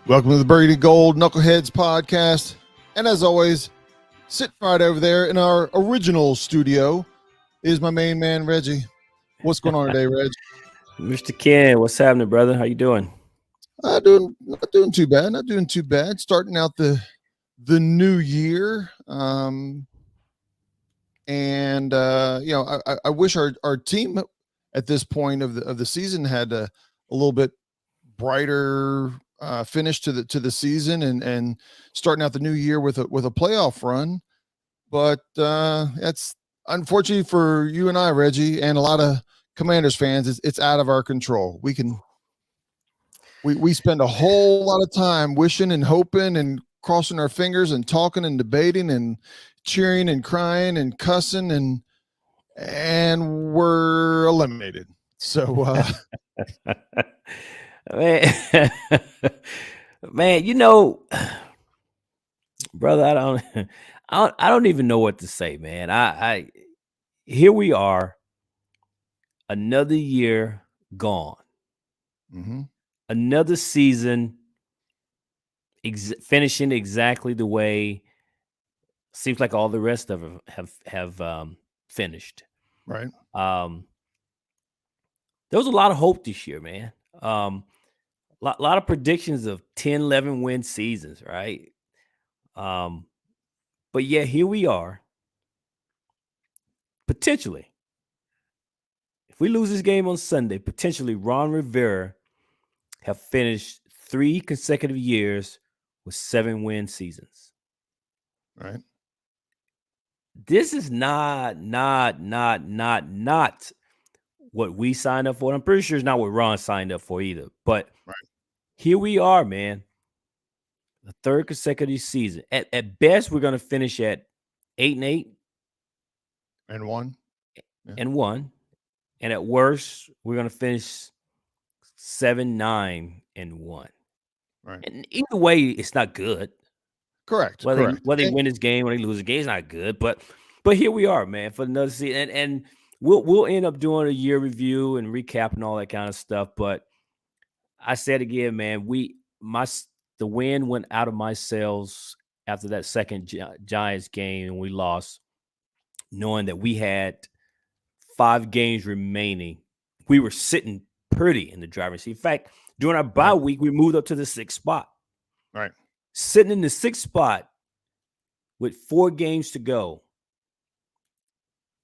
Welcome to the Buried in Gold Knuckleheads podcast. And as always, sitting right over there in our original studio is my main man, Reggie. What's going on today, Reg? Mr. Ken, what's happening, brother? How you doing? Not doing too bad. Not doing too bad. Starting out the new year. I wish our team at this point of the season had a little bit brighter finish to the season and starting out the new year with a playoff run. But that's unfortunately for you and I, Reggie, and a lot of Commanders fans. It's out of our control. We spend a whole lot of time wishing and hoping and crossing our fingers and talking and debating and cheering and crying and cussing and we're eliminated. So man, brother, I don't even know what to say, man. I here we are, another year gone, another season finishing exactly the way seems like all the rest of them have finished. Right. There was a lot of hope this year, man. Lot of predictions of 10, 11 win seasons, right? But yeah, here we are. Potentially, if we lose this game on Sunday, potentially Ron Rivera have finished 3 consecutive years with 7 win seasons. Right. This is not what we signed up for. I'm pretty sure it's not what Ron signed up for either. But Here we are, man. The 3rd consecutive season. At best, we're going to finish at 8-8 and 1. Yeah. And 1. And at worst, we're going to finish 7-9 and 1. Right. And either way, it's not good. Correct. Whether they win this game or they lose the game, it's not good. But here we are, man, for another season. And we'll end up doing a year review and recap and all that kind of stuff. But I said again, man, the wind went out of my sails after that second Giants game, and we lost, knowing that we had 5 games remaining. We were sitting pretty in the driver's seat. In fact, during our bye week, we moved up to the 6th spot. Right. Sitting in the 6th spot with 4 games to go.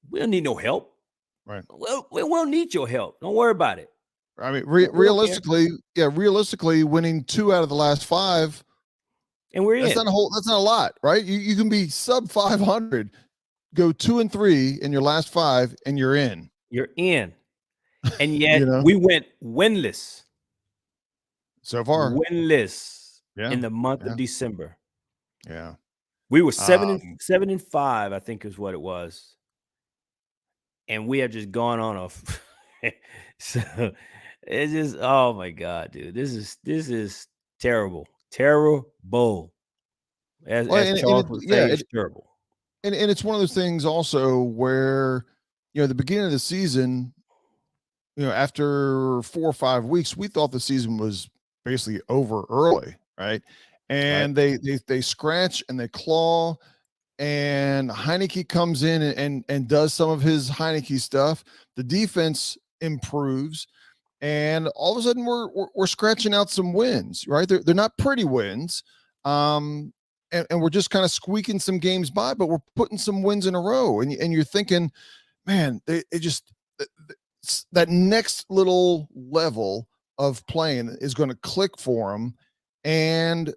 We don't need no help. Right. Well, we won't need your help. Don't worry about it. I mean, realistically, winning 2 out of the last 5, and we're that's in. That's not a lot, right? You can be sub 500, go 2-3 in your last 5, and you're in. You're in, and yet we went winless so far. Winless in the month of December. Yeah, we were 7-5, I think is what it was, and we have just gone on off. So it's just, oh my God, dude, this is terrible. As Charles would say, it's terrible. And it's one of those things also where, the beginning of the season, after 4 or 5 weeks, we thought the season was basically over early, right? And they scratch and they claw, and Heineke comes in and does some of his Heineke stuff. The defense improves, and all of a sudden we're scratching out some wins, right? They're not pretty wins, and we're just kind of squeaking some games by, but we're putting some wins in a row, and you're thinking, man, that next little level of playing is going to click for them, and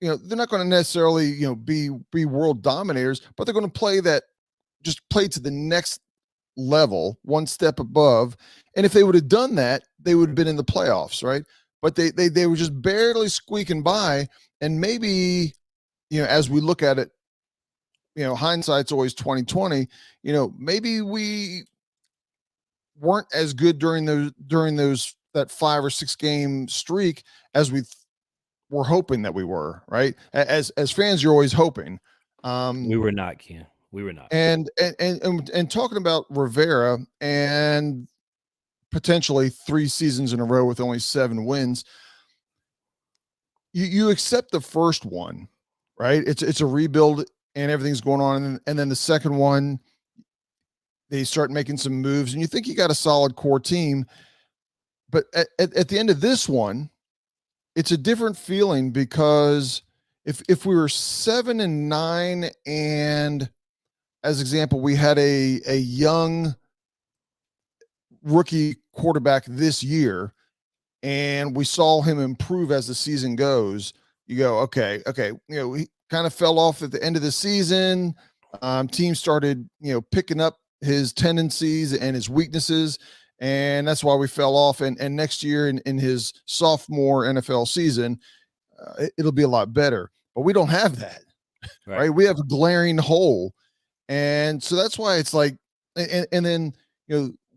they're not going to necessarily be world dominators, but they're going to play to the next level, one step above. And if they would have done that, they would have been in the playoffs, right? But they were just barely squeaking by. And maybe, as we look at it, hindsight's always 2020. Maybe we weren't as good during that 5 or 6 game streak as we were hoping that we were, right? As fans, you're always hoping. We were not, Ken. We were not. And talking about Rivera and potentially 3 seasons in a row with only 7 wins, you accept the first one, right? It's a rebuild and everything's going on, and then the second one they start making some moves, and you think you got a solid core team, but at the end of this one, it's a different feeling because if we were 7-9 and as example, we had a young rookie quarterback this year and we saw him improve as the season goes, you go, okay, he kind of fell off at the end of the season. Team started, picking up his tendencies and his weaknesses, and that's why we fell off. And next year in his sophomore NFL season, it'll be a lot better. But we don't have that, Right. right? We have a glaring hole, and so that's why it's like, and then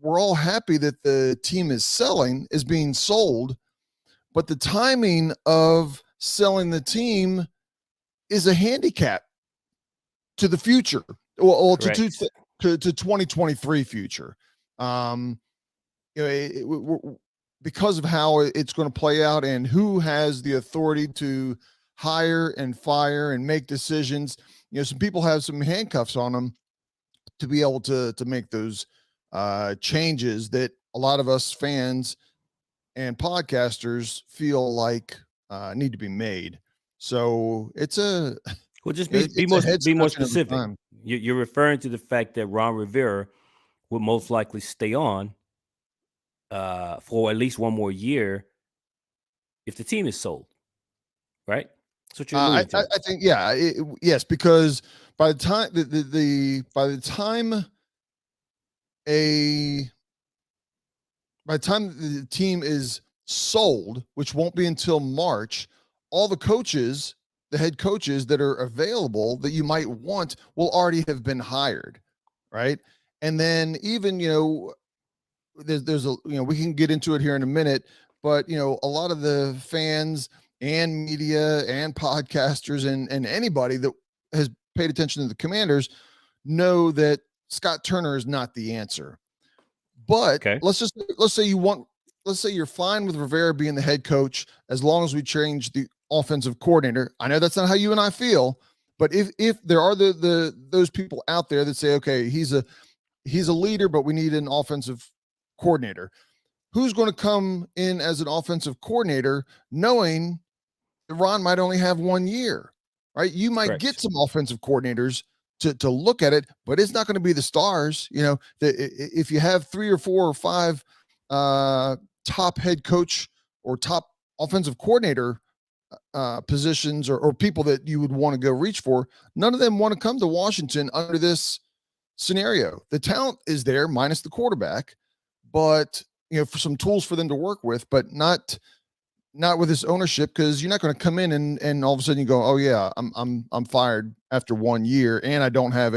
we're all happy that the team is being sold, but the timing of selling the team is a handicap to the future, well Correct. to 2023 future. Um, because of how it's going to play out and who has the authority to hire and fire and make decisions. Some people have some handcuffs on them to be able to make those changes that a lot of us fans and podcasters feel like need to be made. So it's a Well, just it's a head be more scratching every specific. time. You're referring to the fact that Ron Rivera would most likely stay on for at least one more year if the team is sold, right? That's what you're alluding to. I think yeah, yes, because by the time by the time a by the time the team is sold, which won't be until March, all the coaches, the head coaches that are available that you might want will already have been hired, right? And then even there's a we can get into it here in a minute, but a lot of the fans and media and podcasters and anybody that has paid attention to the Commanders know that Scott Turner is not the answer. But Okay. let's say you're fine with Rivera being the head coach as long as we change the offensive coordinator. I know that's not how you and I feel, but if there are the those people out there that say, okay, he's a leader, but we need an offensive coordinator. Who's going to come in as an offensive coordinator knowing that Ron might only have 1 year, right? You might get Correct. some offensive coordinators to look at it, but it's not going to be the stars. If you have 3 or 4 or 5 top head coach or top offensive coordinator positions or people that you would want to go reach for, none of them want to come to Washington under this scenario. The talent is there, minus the quarterback, but for some tools for them to work with, but not with this ownership, because you're not going to come in and all of a sudden you go, oh yeah, I'm fired after 1 year, and I don't have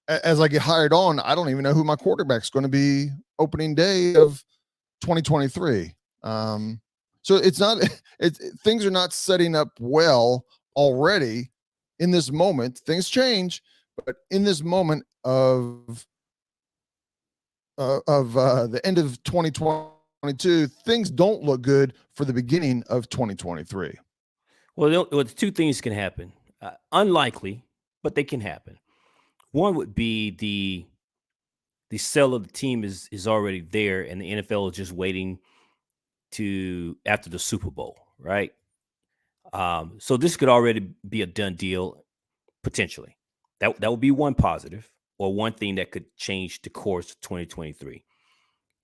as I get hired on, I don't even know who my quarterback's going to be opening day of 2023. So it's not things are not setting up well already in this moment. Things change, but in this moment of the end of 2022, things don't look good for the beginning of 2023. Well, two things can happen. Unlikely, but they can happen. One would be the sell of the team is already there, and the NFL is just waiting to after the Super Bowl, right? So this could already be a done deal potentially. That would be one positive or one thing that could change the course of 2023.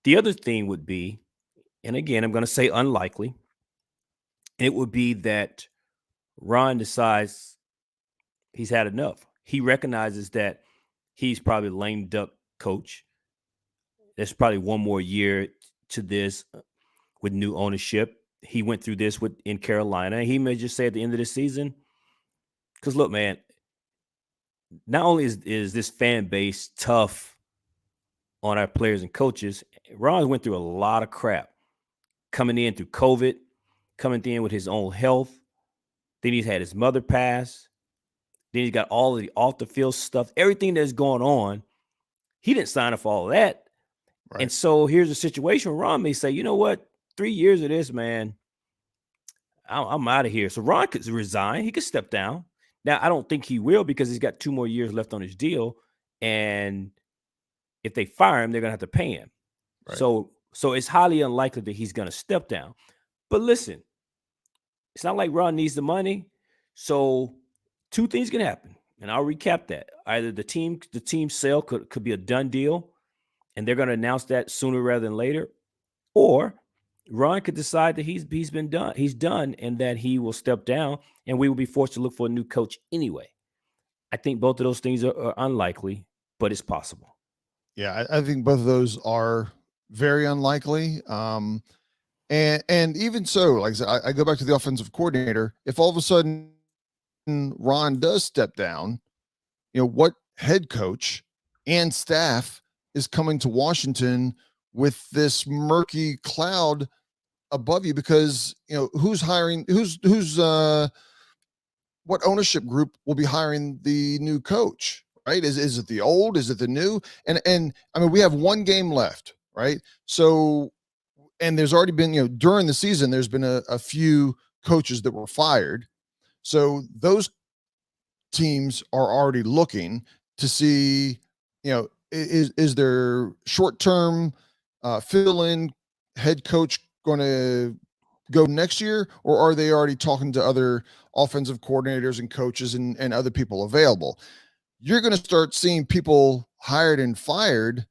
The other thing would be, and again, I'm going to say unlikely, it would be that Ron decides he's had enough. He recognizes that he's probably a lame duck coach. There's probably one more year to this with new ownership. He went through this in Carolina. He may just say at the end of the season, because look, man, not only is this fan base tough on our players and coaches, Ron went through a lot of crap coming in through COVID, coming in with his own health. Then he's had his mother pass. Then he's got all of the off the field stuff, everything that's going on. He didn't sign up for all of that. And Right. so here's a situation where Ron may say, you know what? 3 years of this, man, I'm out of here. So Ron could resign. He could step down. Now I don't think he will because he's got 2 more years left on his deal, and if they fire him, they're gonna have to pay him. Right. So it's highly unlikely that he's gonna step down. But listen, it's not like Ron needs the money. So two things can happen, and I'll recap that. Either the team sale could be a done deal, and they're gonna announce that sooner rather than later, or Ron could decide that he's done, and that he will step down, and we will be forced to look for a new coach anyway. I think both of those things are unlikely, but it's possible. Yeah, I think both of those are very unlikely. And even so, like I said, I go back to the offensive coordinator. If all of a sudden Ron does step down, what head coach and staff is coming to Washington with this murky cloud above you? Because who's hiring, who's what ownership group will be hiring the new coach, right? Is it the old? Is it the new? And I mean, we have one game left, right? So, and there's already been, during the season, there's been a few coaches that were fired. So those teams are already looking to see, is their short-term fill-in head coach going to go next year, or are they already talking to other offensive coordinators and coaches and other people available? You're going to start seeing people hired and fired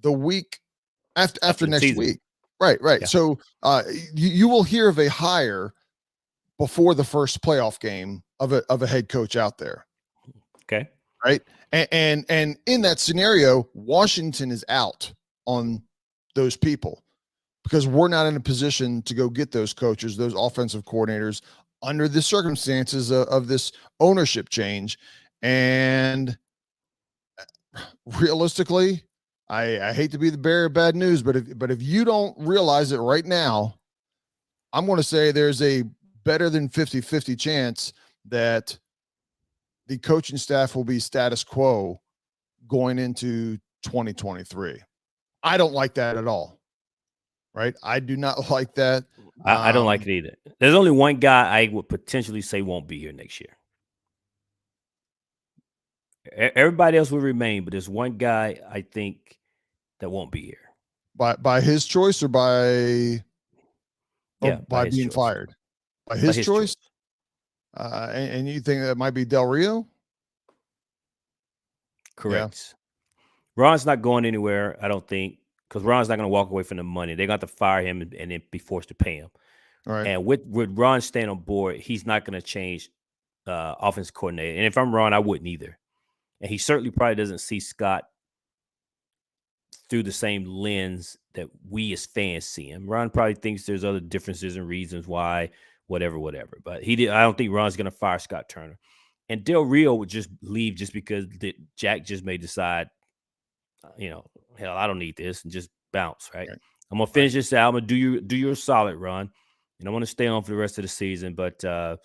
the week after The next season. week. Right. Yeah. So you will hear of a hire before the first playoff game of a head coach out there. Okay. Right. And in that scenario, Washington is out on those people because we're not in a position to go get those coaches, those offensive coordinators under the circumstances of this ownership change. And realistically, I hate to be the bearer of bad news, but if you don't realize it right now, I'm going to say there's a better than 50-50 chance that the coaching staff will be status quo going into 2023. I don't like that at all. Right? I do not like that. I don't like it either. There's only one guy I would potentially say won't be here next year. Everybody else will remain, but there's one guy I think that won't be here. By his choice or by by his being choice. fired? By his choice? Choice. And you think that might be Del Rio? Correct. Yeah. Ron's not going anywhere, I don't think, because Ron's not going to walk away from the money. They're going to have to fire him and then be forced to pay him. All right. And with Ron staying on board, he's not going to change offense coordinator. And if I'm Ron, I wouldn't either. And he certainly probably doesn't see Scott through the same lens that we as fans see him. Ron probably thinks there's other differences and reasons why, whatever. But I don't think Ron's going to fire Scott Turner. And Del Rio would just leave just because Jack just may decide, hell, I don't need this, and just bounce, right? I'm going to finish this out. I'm going to do you a solid, Ron. And I want to stay on for the rest of the season, but I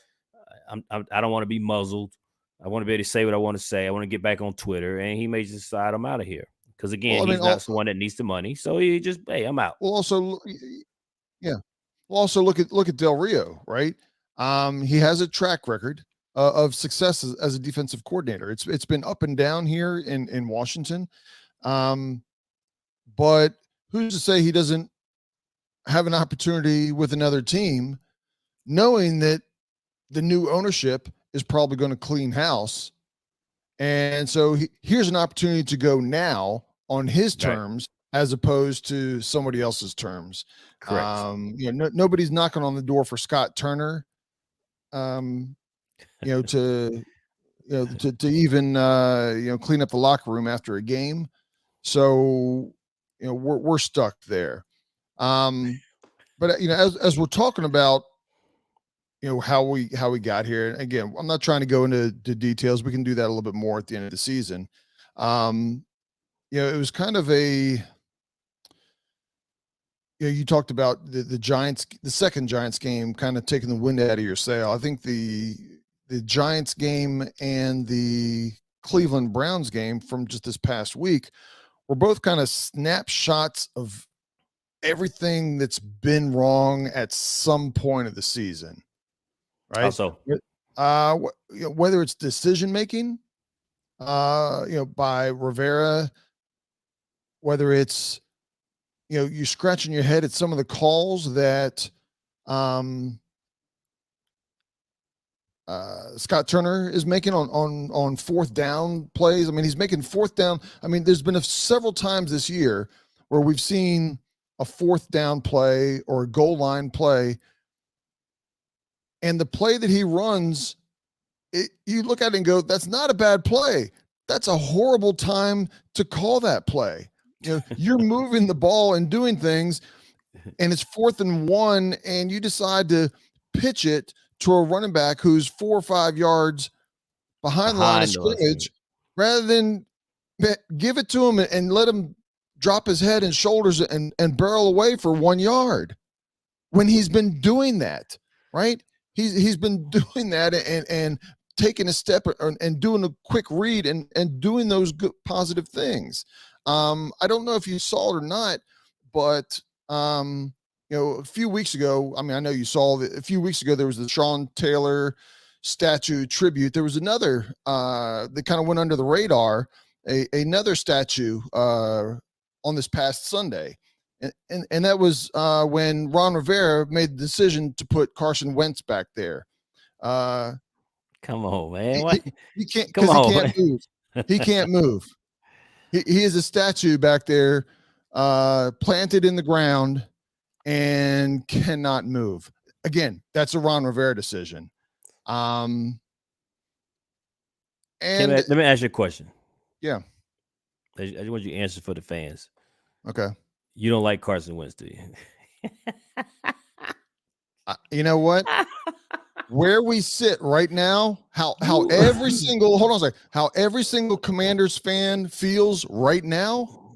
don't want to be muzzled. I want to be able to say what I want to say. I want to get back on Twitter, and he may just decide I'm out of here. Because, again, he's not someone that needs the money. So he just, hey, I'm out. Well, also, yeah. Well, also look at Del Rio, right? He has a track record of success as a defensive coordinator. It's been up and down here in Washington. But who's to say he doesn't have an opportunity with another team, knowing that the new ownership is probably going to clean house. And so here's an opportunity to go now on his terms, as opposed to somebody else's terms. Correct. Nobody's knocking on the door for Scott Turner, to even clean up the locker room after a game. So we're stuck there. But as we're talking about how we got here, and again, I'm not trying to go into details. We can do that a little bit more at the end of the season. It was kind of a you talked about the Giants, the second Giants game, kind of taking the wind out of your sail. I think the Giants game and the Cleveland Browns game from just this past week were both kind of snapshots of everything that's been wrong at some point of the season, right? Also, Whether it's decision making, by Rivera, whether it's you scratching your head at some of the calls that um, Scott Turner is making on fourth down plays. I mean, he's making fourth down. I mean, there's been several times this year where we've seen a fourth down play or a goal line play, and the play that he runs, you look at it and go, "That's not a bad play. That's a horrible time to call that play." You're moving the ball and doing things, and it's 4th and 1, and you decide to pitch it to a running back who's 4 or 5 yards behind the line of scrimmage, rather than give it to him and let him drop his head and shoulders and barrel away for 1 yard when he's been doing that, right? He's been doing that and taking a step and doing a quick read and doing those good positive things. I don't know if you saw it or not, but a few weeks ago, I mean, I know you saw that a few weeks ago, there was the Sean Taylor statue tribute. There was another that kind of went under the radar, another statue on this past Sunday. And that was when Ron Rivera made the decision to put Carson Wentz back there. come on, man. He can't, because he can't move. He can't move. He is a statue back there, planted in the ground, and cannot move. Again, that's a Ron Rivera decision. And let me ask you a question. Yeah. I just want you to answer for the fans. Okay. You don't like Carson Wentz, do you? You know what? Where we sit right now, how every single how every single Commanders fan feels right now,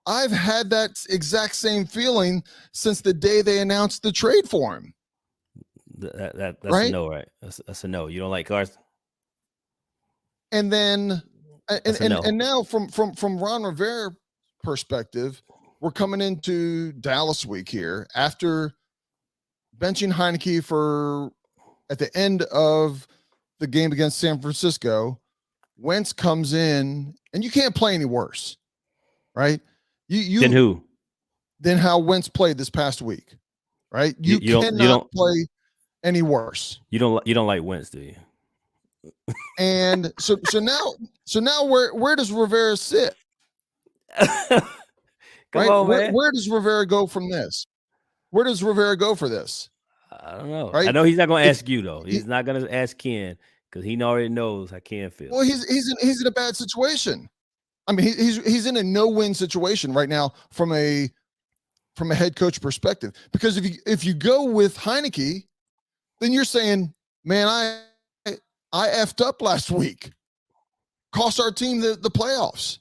I've had that exact same feeling since the day they announced the trade for him. That's right? a no, right? That's a no. You don't like Carson? And then and now from Ron Rivera perspective, we're coming into Dallas week here after benching Heineke for at the end of the game against San Francisco. Wentz comes in, and you can't play any worse, right? Then who? Than how Wentz played this past week, right? You cannot play any worse. You don't like Wentz, do you? And so now where does Rivera sit? Come on, man. Where does Rivera go from this? Where does Rivera go for this? I don't know. Right? I know he's not going to ask you though. He's not going to ask Ken because he already knows how Ken feels. Well, he's in a bad situation. I mean, he's in a no-win situation right now from a head coach perspective. Because if you go with Heineke, then you're saying, man, I effed up last week, cost our team the playoffs,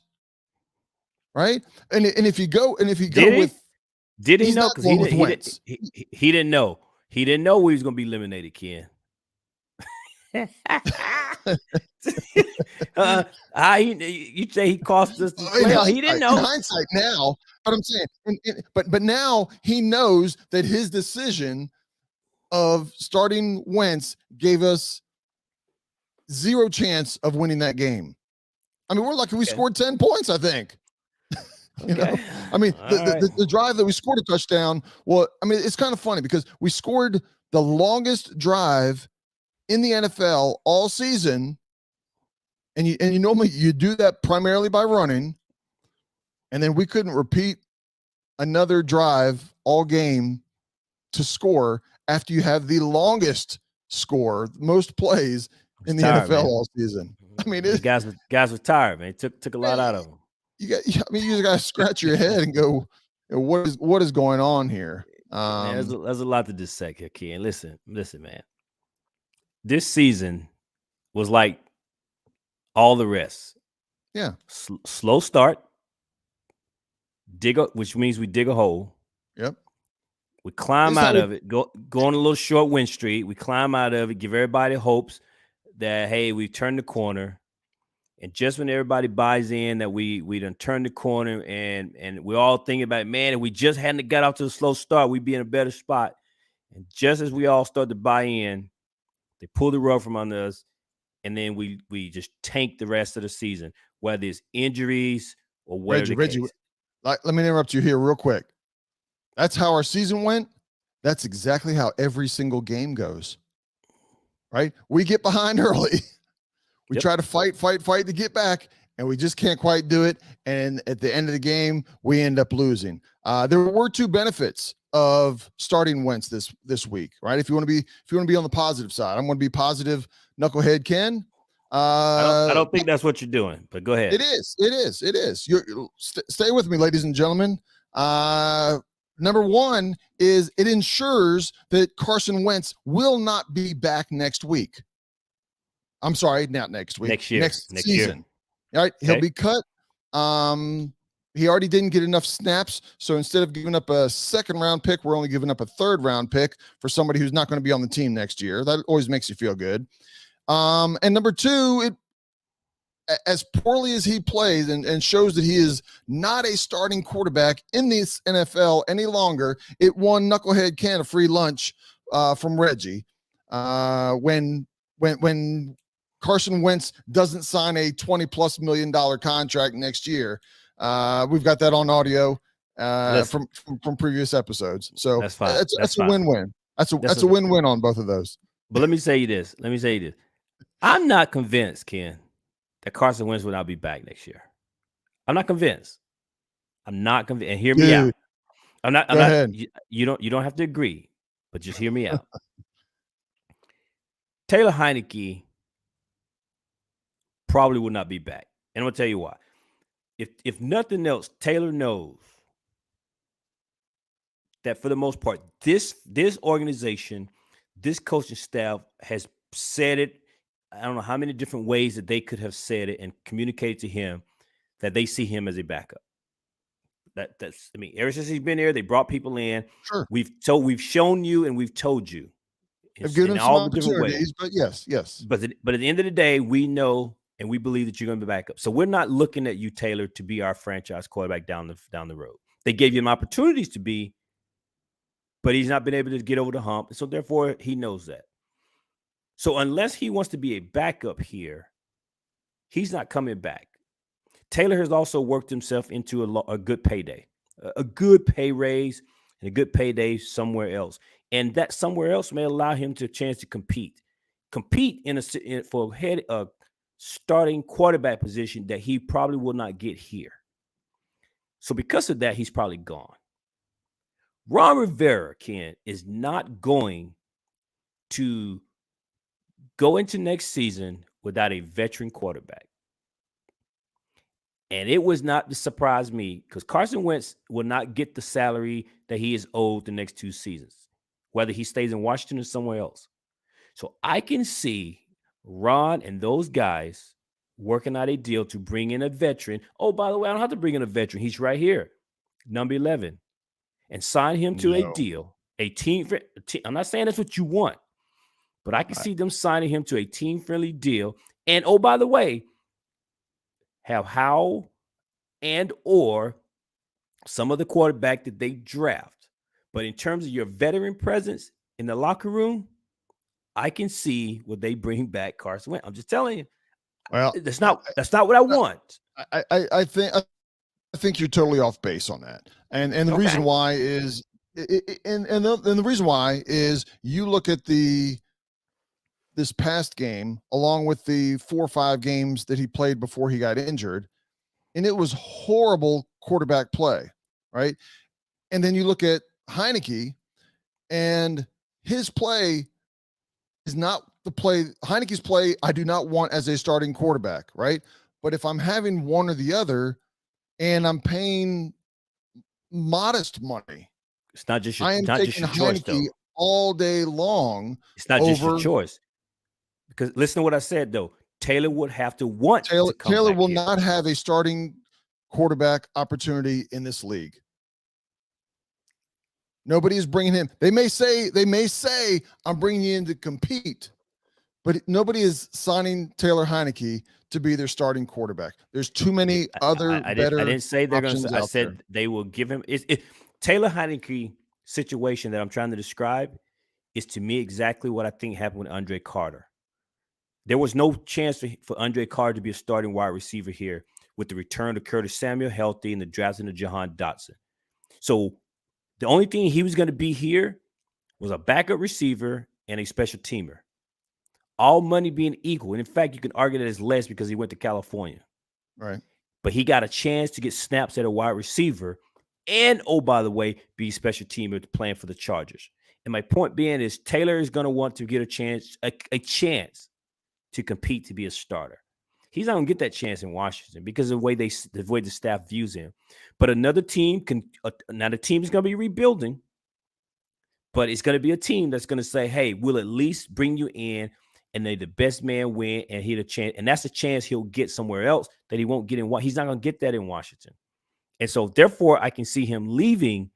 right? And if you go with, did he know? Because he didn't know. He didn't know we was going to be eliminated, Ken. You say he cost us the playoff. He didn't know. In hindsight now, but I'm saying, but now he knows that his decision of starting Wentz gave us zero chance of winning that game. I mean, we're lucky we scored 10 points, I think. You know, I mean, the drive that we scored a touchdown. Well, I mean, it's kind of funny because we scored the longest drive in the NFL all season, and you normally you do that primarily by running, and then we couldn't repeat another drive all game to score after you have the longest score, most plays in the NFL all season. I mean, guys were tired, man. It took a lot out of them. You just got to scratch your head and go, what is going on here? Man, there's a lot to dissect here, Ken. Listen, man. This season was like all the rest. Yeah. Slow start, which means we dig a hole. Yep. We climb out of it, go on a little short win streak. We climb out of it, give everybody hopes that, hey, we've turned the corner. And just when everybody buys in that we done turned the corner and we're all thinking about, man, if we just hadn't got off to a slow start, we'd be in a better spot. And just as we all start to buy in, they pull the rug from under us, and then we just tank the rest of the season, whether it's injuries or whatever Reggie, the case. let me interrupt you here real quick. That's how our season went. That's exactly how every single game goes. Right? We get behind early. We try to fight to get back, and we just can't quite do it. And at the end of the game, we end up losing. There were two benefits of starting Wentz this week, right? If you want to be on the positive side, I'm going to be positive, knucklehead Ken. I don't think that's what you're doing, but go ahead. It is. Stay with me, ladies and gentlemen. Number one is it ensures that Carson Wentz will not be back next week. I'm sorry, not next week. Next year. Next season. Year. All right. Okay. He'll be cut. He already didn't get enough snaps. So instead of giving up a second round pick, we're only giving up a third round pick for somebody who's not going to be on the team next year. That always makes you feel good. And number two, as poorly as he plays and shows that he is not a starting quarterback in this NFL any longer, it won Knucklehead Ken a free lunch from Reggie when Carson Wentz doesn't sign a $20+ million contract next year. We've got that on audio from previous episodes. So that's fine. That's a win-win. That's a win-win on both of those. But let me say you this. I'm not convinced, Ken, that Carson Wentz will not be back next year. I'm not convinced. And hear me out. I'm not. You don't have to agree, but just hear me out. Taylor Heineke probably will not be back. And I'm going to tell you why. If nothing else, Taylor knows that for the most part, this organization, this coaching staff has said it. I don't know how many different ways that they could have said it and communicated to him that they see him as a backup. Ever since he's been there, they brought people in. Sure. We've shown you and we've told you. They've given him all the different ways, but yes. But at the end of the day, we know and we believe that you're going to be back up. So we're not looking at you, Taylor, to be our franchise quarterback down the road. They gave him opportunities to be, but he's not been able to get over the hump. So therefore, he knows that. So unless he wants to be a backup here, he's not coming back. Taylor has also worked himself into a good payday, a good pay raise, and a good payday somewhere else. And that somewhere else may allow him to a chance to compete for a starting quarterback position that he probably will not get here. So because of that, he's probably gone. Ron Rivera, Ken, is not going to go into next season without a veteran quarterback. And it was not to surprise me because Carson Wentz will not get the salary that he is owed the next 2 seasons, whether he stays in Washington or somewhere else. So I can see Ron and those guys working out a deal to bring in a veteran. Oh, by the way, I don't have to bring in a veteran. He's right here, number 11, and sign him to a deal. I'm not saying that's what you want, but I can see them signing him to a team-friendly deal. And, oh, by the way, have Howell and or some of the quarterback that they draft. But in terms of your veteran presence in the locker room, I can see what they bring back Carson Wentz. I'm just telling you. Well, that's not what I want. I think you're totally off base on that. And the reason why is the reason why is you look at this past game along with the 4 or 5 games that he played before he got injured, and it was horrible quarterback play, right? And then you look at Heineke, and his play is not the play. Heineke's play I do not want as a starting quarterback, right? But if I'm having one or the other, and I'm paying modest money, it's not just your choice, though. All day long. It's not just your choice. Because listen to what I said, though. Taylor would have to want to come Taylor back will here. not have a starting quarterback opportunity in this league. Nobody is bringing him. They may say I'm bringing you in to compete, but nobody is signing Taylor Heineke to be their starting quarterback. There's too many other I better didn't say they're going to. options I out there. said they will give him. Taylor Heineke situation that I'm trying to describe is to me exactly what I think happened with Andre Carter. There was no chance for Andre Carter to be a starting wide receiver here with the return of Curtis Samuel healthy and the drafting of Jahan Dotson. So the only thing he was going to be here was a backup receiver and a special teamer. All money being equal. And in fact, you can argue that it's less because he went to California. Right. But he got a chance to get snaps at a wide receiver and, oh, by the way, be a special teamer playing for the Chargers. And my point being is Taylor is going to want to get a chance to compete to be a starter. He's not going to get that chance in Washington because of the way the staff views him. But another team now the team is going to be rebuilding, but it's going to be a team that's going to say, hey, we'll at least bring you in and they the best man win and he the chance. And that's a chance he'll get somewhere else that he won't get in. He's not going to get that in Washington. And so therefore I can see him leaving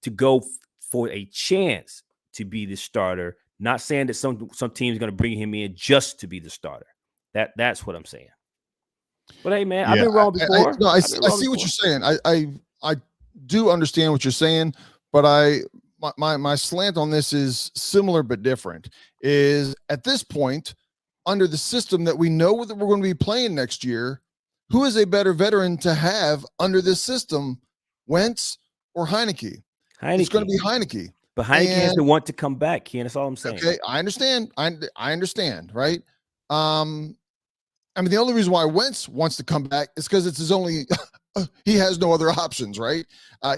to go for a chance to be the starter. Not saying that some team is going to bring him in just to be the starter. That's what I'm saying. But hey, man, I've been wrong before. I see what you're saying. I do understand what you're saying, but my slant on this is similar but different. Is at this point, under the system that we know that we're going to be playing next year, who is a better veteran to have under this system, Wentz or Heineke? It's going to be Heineke. But Heineke has to want to come back, Ken. That's all I'm saying. Okay, I understand. I understand, right? I mean, the only reason why Wentz wants to come back is because it's his only. He has no other options, right?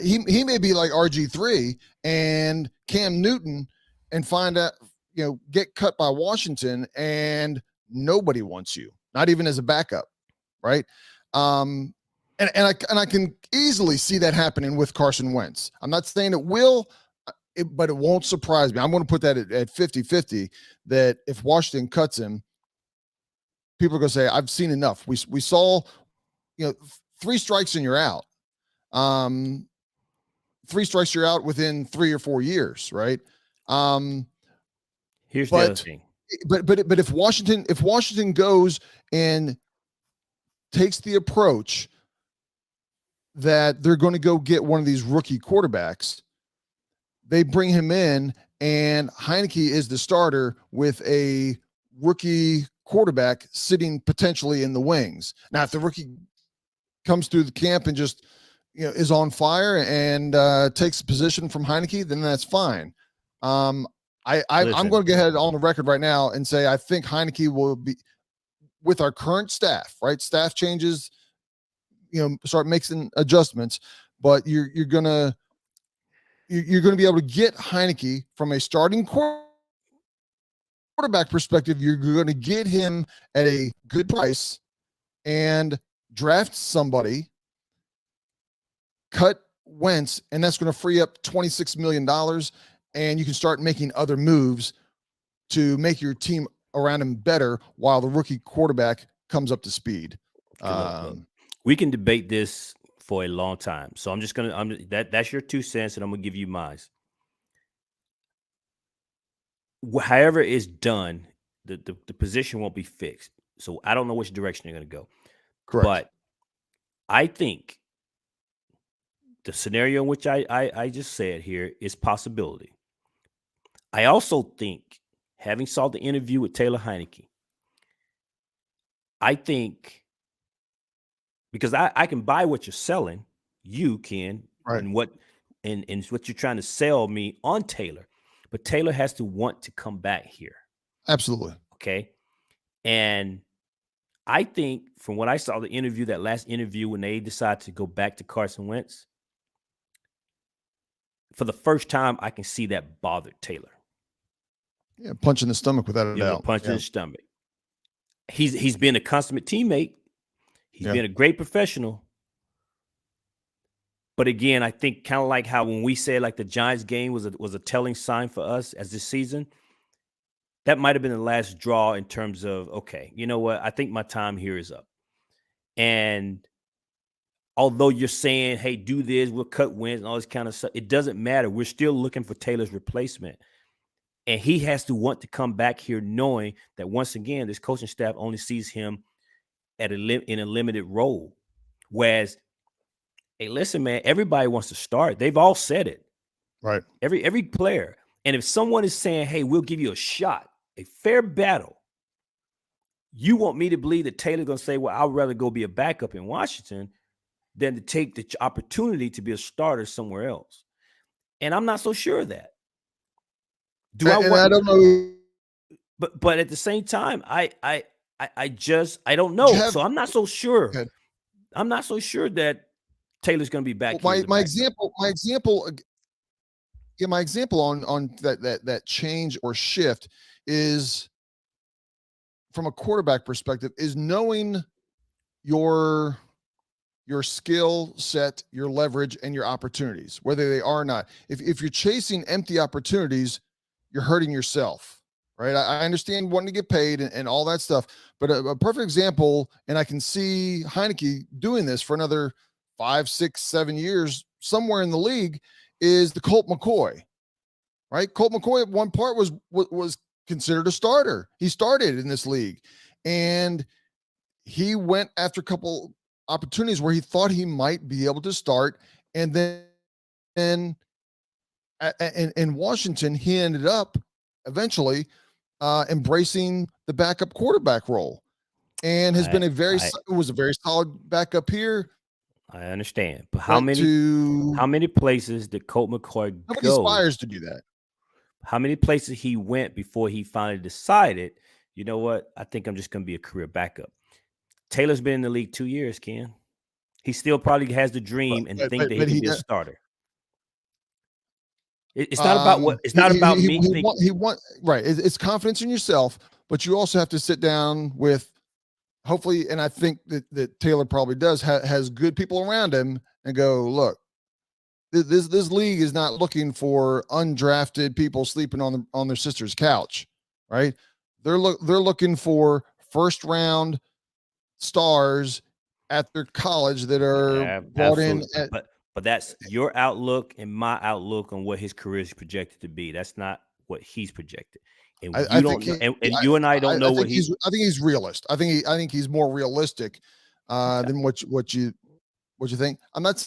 He may be like RG3 and Cam Newton and find out, get cut by Washington and nobody wants you, not even as a backup, right? And I can easily see that happening with Carson Wentz. I'm not saying it will, but it won't surprise me. I'm going to put that at 50-50 that if Washington cuts him, people are going to say, I've seen enough. We saw, 3 strikes and you're out. 3 strikes, you're out within 3 or 4 years, right? Here's the other thing. But if Washington goes and takes the approach that they're going to go get one of these rookie quarterbacks, they bring him in and Heineke is the starter with a rookie quarterback sitting potentially in the wings. Now, if the rookie comes through the camp and just is on fire and takes a position from Heineke, then that's fine. I'm going to go ahead on the record right now and say I think Heineke will be with our current staff, right? Staff changes, start making adjustments, but you're gonna be able to get Heineke from a starting quarterback perspective. You're going to get him at a good price and draft somebody, cut Wentz, and that's going to free up $26 million. And you can start making other moves to make your team around him better while the rookie quarterback comes up to speed. Look. We can debate this for a long time. So that's your 2 cents, and I'm going to give you mine. However it's done, the position won't be fixed. So I don't know which direction you're going to go. Correct. But I think the scenario in which I just said here is possibility. I also think, having saw the interview with Taylor Heineke, I think because I can buy what you're selling, you can, right, and what you're trying to sell me on Taylor, but Taylor has to want to come back here. Absolutely. Okay. And I think from what I saw the interview, that last interview when they decided to go back to Carson Wentz, for the first time, I can see that bothered Taylor. Yeah, punch in the stomach without a doubt. Punch in the stomach. He's been a consummate teammate. He's been a great professional. But again, I think kind of like how when we said like the Giants game was a telling sign for us as this season, that might have been the last draw in terms of, okay, you know what? I think my time here is up. And although you're saying, hey, do this, we'll cut wins and all this kind of stuff, it doesn't matter. We're still looking for Taylor's replacement. And he has to want to come back here knowing that, once again, this coaching staff only sees him in a limited role. Whereas, hey, listen, man, everybody wants to start. They've all said it. Right. Every player. And if someone is saying, hey, we'll give you a shot, a fair battle, you want me to believe that Taylor's going to say, well, I'd rather go be a backup in Washington than to take the opportunity to be a starter somewhere else. And I'm not so sure of that. And I don't know. But at the same time, I don't You know. have, So I'm not so sure. okay. I'm not so sure that Taylor's going to be back here. My example, my example on that change or shift is from a quarterback perspective is knowing your skill set, your leverage, and your opportunities, whether they are or not. If you're chasing empty opportunities, you're hurting yourself, right? I understand wanting to get paid and all that stuff, but a perfect example, and I can see Heineke doing this for another 5, 6, 7 years somewhere in the league, is the Colt McCoy, right? Colt McCoy at one part was considered a starter. He started in this league, and he went after a couple opportunities where he thought he might be able to start, and then in Washington he ended up eventually embracing the backup quarterback role, and has been was a very solid backup here. I understand, but how many places did Colt McCoy nobody go? aspires to do that. How many places he went before he finally decided, you know what, I think I'm just going to be a career backup. Taylor's been in the league 2 years, Ken. He still probably has the dream and think that he can be a starter. It's not about what. It's not about me. He want right. It's confidence in yourself, but you also have to sit down with, hopefully, and I think that Taylor probably does has good people around him and go, look, this league is not looking for undrafted people sleeping on their sister's couch, right? They're looking for first round stars at their college that are brought in at, but that's your outlook and my outlook on what his career is projected to be. That's not what he's projected. And you don't know, and you and I don't know what he's. I think he's realist. I think he's more realistic than what you think. I'm not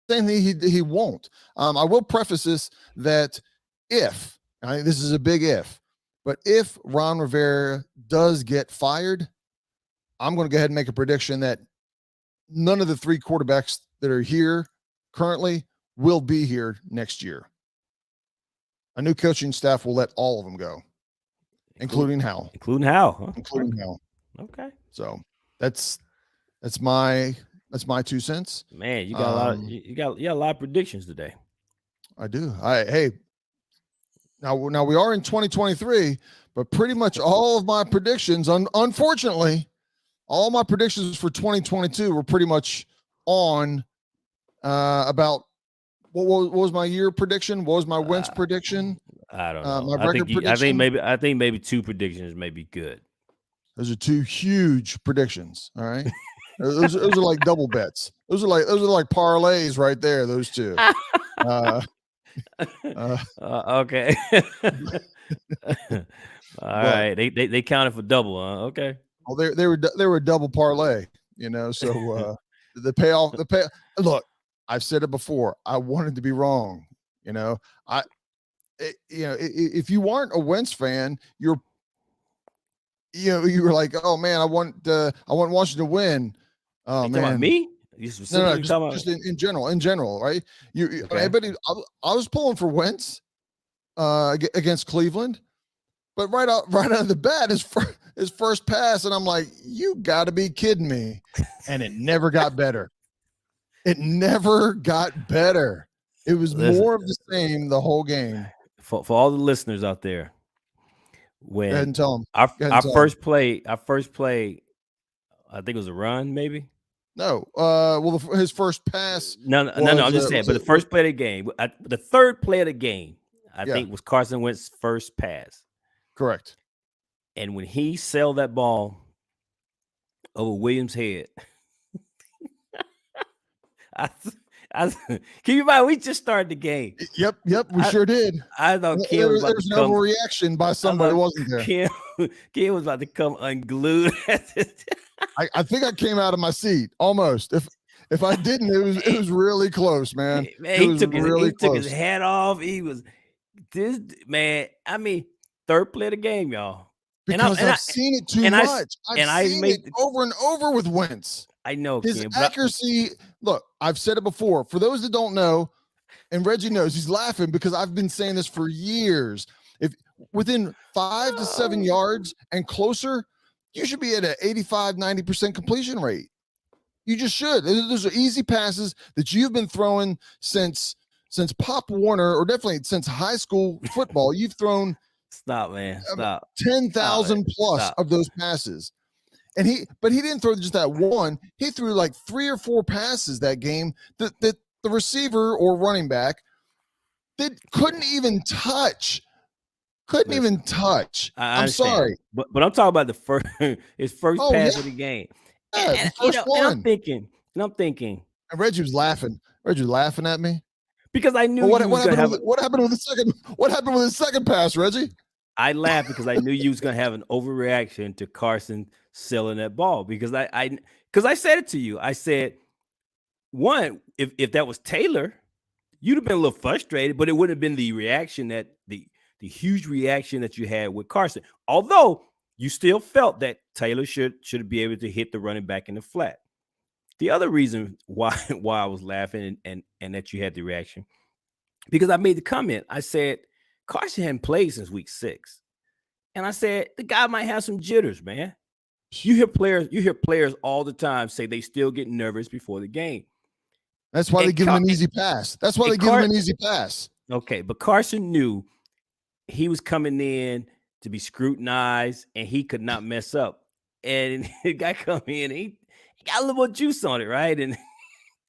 saying he won't. I will preface this that if this is a big if, but if Ron Rivera does get fired, I'm going to go ahead and make a prediction that none of the 3 quarterbacks that are here currently will be here next year. A new coaching staff will let all of them go, including Hal. Including Hal. Huh? Including Hal. Okay. So that's my 2 cents. Man, you got a lot. You got a lot of predictions today. I do. Hey. Now we are in 2023, but pretty much all of my predictions, unfortunately, all my predictions for 2022 were pretty much on about what was my year prediction? What was my Wentz prediction? I don't know. My record prediction. I think maybe 2 predictions may be good. Those are 2 huge predictions. All right. those are like double bets. Those are like parlays right there. Those 2. Okay. All right. They counted for double, huh? Okay. Well, they were a double parlay, so the payoff. Look, I've said it before. I wanted to be wrong. If you aren't a Wentz fan, you were like, oh man, I want Washington to win. Oh man, about me? No, just in general, right? Everybody, I was pulling for Wentz against Cleveland, but right out of the bat, his first pass, and I'm like, you got to be kidding me! And it never got better. It never got better. It was more of the same the whole game. For all the listeners out there, when go ahead and tell them our first play, I think it was a run, maybe. No, well, his first pass. No. I'm just saying. But the first play of the game, the third play of the game, I think was Carson Wentz's first pass. Correct. And when he sailed that ball over Williams' head, I keep in mind, we just started the game. Yep, we I, sure did. I thought There Ken was was, there about to was an come. overreaction by I somebody, thought wasn't there? Ken was about to come unglued. I think I came out of my seat almost. If I didn't, it was really close, man. Man, It was really he took his close. hat off. He was this man. I mean, third play of the game, y'all. Because I've seen it too and I much. I've and I seen made it over and over with Wentz. I know His Ken, accuracy. Look, I've said it before. For those that don't know, and Reggie knows, he's laughing because I've been saying this for years. If within 5 to 7 yards and closer, you should be at an 85, 90% completion rate. You just should. Those are easy passes that you've been throwing since Pop Warner, or definitely since high school football. You've thrown stop, man, stop 10,000 plus stop. of those passes. And he didn't throw just that one. He threw like 3 or 4 passes that game that the receiver or running back that couldn't even touch. I'm sorry. But I'm talking about the first his first pass of the game. Yeah, the first one. And I'm thinking. And Reggie was laughing. Reggie was laughing at me. Because I knew what happened with the second pass, Reggie? I laughed because I knew you was gonna have an overreaction to Carson selling that ball, because I said it to you. I said, one, if that was Taylor, you'd have been a little frustrated, but it wouldn't have been the reaction that the huge reaction that you had with Carson. Although you still felt that Taylor should be able to hit the running back in the flat. The other reason why I was laughing and that you had the reaction, because I made the comment. I said Carson hadn't played since week 6. And I said, the guy might have some jitters, man. You hear players all the time say they still get nervous before the game. That's why they give him an easy pass. That's why they give him an easy pass. Okay, but Carson knew he was coming in to be scrutinized and he could not mess up. And the guy come in, he got a little more juice on it, right? And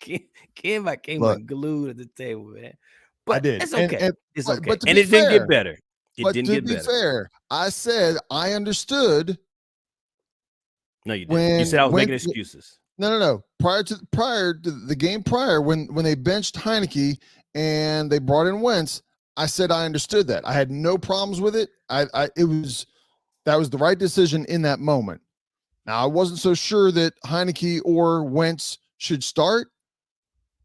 came glued at the table, man. But I did. It's okay. It's okay. But and it didn't get better. It didn't get better. To be fair, I said I understood. No, you didn't. You said I was making excuses. No. Prior to the game when they benched Heineke and they brought in Wentz, I said I understood that. I had no problems with it. That was the right decision in that moment. Now, I wasn't so sure that Heineke or Wentz should start.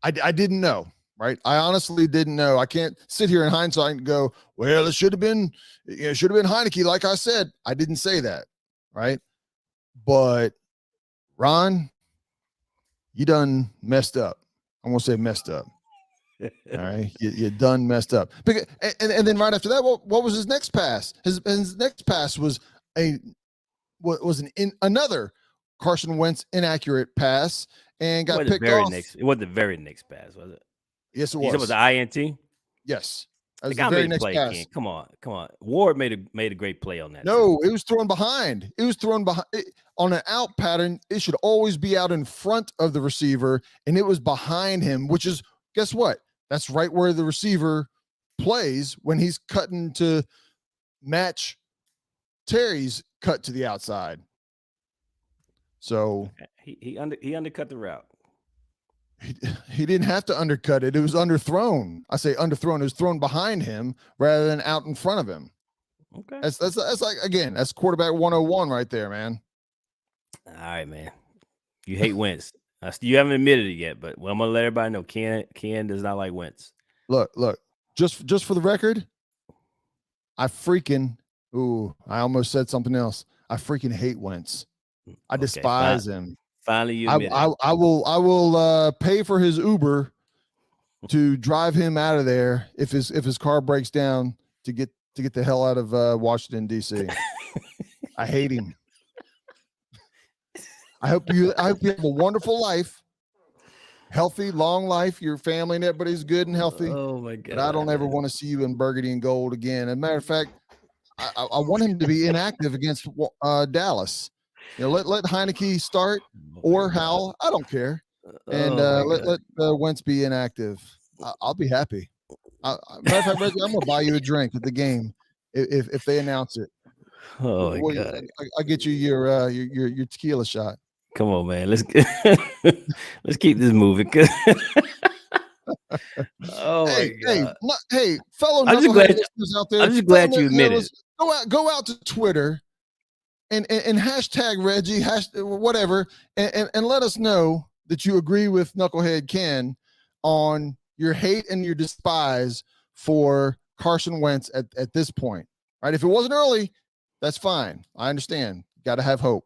I didn't know, right? I honestly didn't know. I can't sit here in hindsight and go, well, it should have been Heineke, like I said. I didn't say that, right? But Ron, you done messed up. I'm gonna say messed up. All right, you done messed up. And then right after that, what was his next pass? His next pass was another Carson Wentz inaccurate pass and got picked off. It wasn't the very next pass, was it? Yes, it was. You said it was the INT? Yes. The guy made a play, Ken. Come on. Ward made a great play on that. No, it was thrown behind. On an out pattern. It should always be out in front of the receiver, and it was behind him, which is, guess what? That's right where the receiver plays when he's cutting to match Terry's cut to the outside. So he undercut the route. He didn't have to undercut it. It was underthrown. I say underthrown. It was thrown behind him rather than out in front of him. Okay. That's like, again, that's quarterback 101 right there, man. All right, man. You hate Wentz. You haven't admitted it yet, but I'm gonna let everybody know Ken does not like Wentz. Look. Just for the record, I almost said something else. I freaking hate Wentz. I despise him. Finally, you admit it. I will pay for his Uber to drive him out of there if his car breaks down to get the hell out of Washington D.C. I hate him. I hope you have a wonderful life, healthy, long life. Your family and everybody's good and healthy. Oh my God! But I don't ever want to see you in burgundy and gold again. As a matter of fact, I want him to be inactive against Dallas. You know, let Heineke start or Howell. I don't care. And let Wentz be inactive. I'll be happy. Matter of fact, Reggie, I'm gonna buy you a drink at the game if they announce it. Oh my God! I'll get you your tequila shot. Come on, man. Let's keep this moving. Oh my God. Hey, fellow I'm just knucklehead glad. listeners out there, I'm just fellow glad you knucklehead admitted it. listeners, go out to Twitter and hashtag Reggie, whatever, and let us know that you agree with Knucklehead Ken on your hate and your despise for Carson Wentz at this point. Right? If it wasn't early, that's fine. I understand. Got to have hope.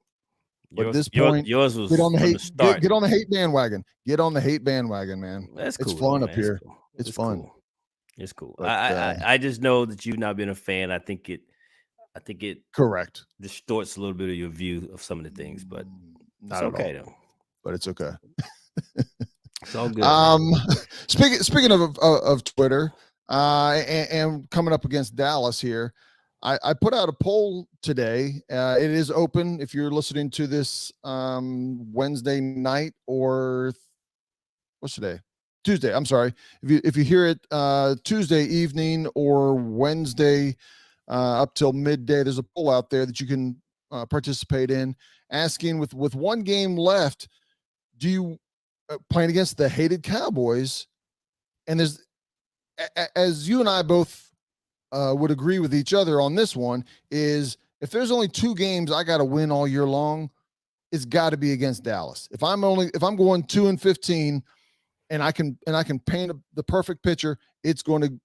But at Yours, this point, yours get was on the from the hate, start. get on the hate bandwagon. Get on the hate bandwagon, man. That's It's cool though, fun up man. It's here. cool. It's It's fun. cool. It's cool. But I just know that you've not been a fan. I think it correct. distorts a little bit of your view of some of the things, but it's Not at okay all. though. But it's okay. It's all good, man. Speaking of Twitter, and coming up against Dallas here, I put out a poll today. It is open if you're listening to this Wednesday night or what's today? Tuesday. I'm sorry. If you hear it Tuesday evening or Wednesday up till midday, there's a poll out there that you can participate in, asking with one game left, do you playing against the hated Cowboys? And there's as you and I both would agree with each other on this one, is if there's only two games I got to win all year long, it's got to be against Dallas. If I'm going 2-15 and I can paint the perfect picture,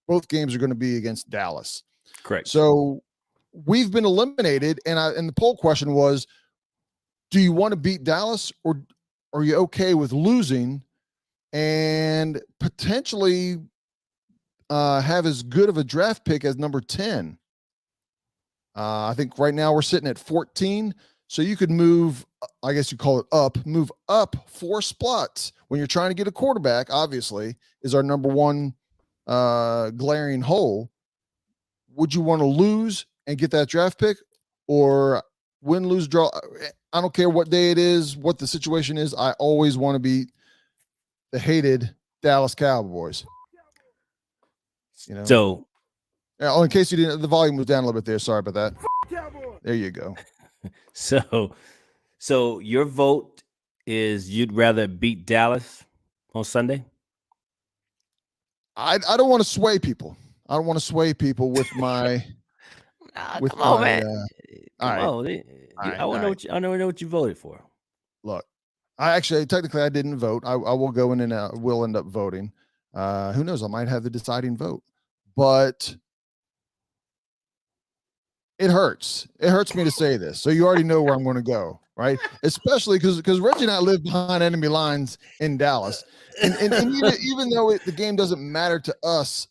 both games are going to be against Dallas. Correct. So we've been eliminated, and the poll question was, do you want to beat Dallas, or are you okay with losing and potentially have as good of a draft pick as number 10? I think right now we're sitting at 14. So you could move, I guess you call it move up 4 spots when you're trying to get a quarterback, obviously, is our number one glaring hole. Would you want to lose and get that draft pick, or win, lose, draw? I don't care what day it is, what the situation is. I always want to beat the hated Dallas Cowboys. You know, So, in case you didn't, the volume was down a little bit there. Sorry about that. There you go. so your vote is you'd rather beat Dallas on Sunday? I don't want to sway people. I don't want to sway people with my with Come on, my. man. All Come right, on. all right, I want all to know right. I know what you voted for. Look, I actually technically I didn't vote. I will go in and will end up voting. Who knows? I might have the deciding vote, but it hurts. It hurts me to say this. So you already know where I'm going to go, right? Especially because Reggie and I live behind enemy lines in Dallas, and even though the game doesn't matter to us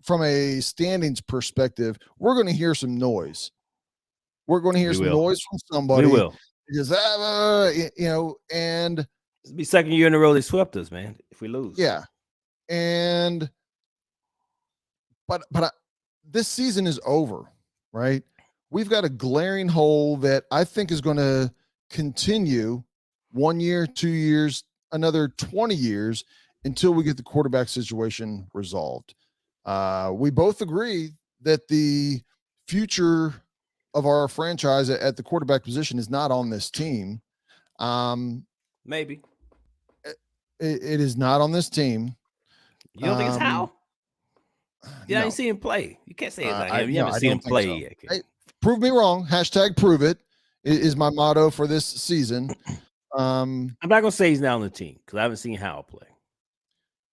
from a standings perspective, we're going to hear some noise. We're going to hear We some will. noise from We somebody will. because and It'll be second year in a row they swept us, man. If we lose. yeah, and but this season is over, right? We've got a glaring hole that I think is going to continue 1 year, 2 years, another 20 years until we get the quarterback situation resolved. We both agree that the future of our franchise at the quarterback position is not on this team. Maybe. It is not on this team. You don't think it's how? You haven't No, seen him play. You can't say it's not him. You no, haven't I seen don't him think play so. yet. Hey, prove me wrong. Hashtag prove it is my motto for this season. I'm not gonna say he's not on the team because I haven't seen Howell play.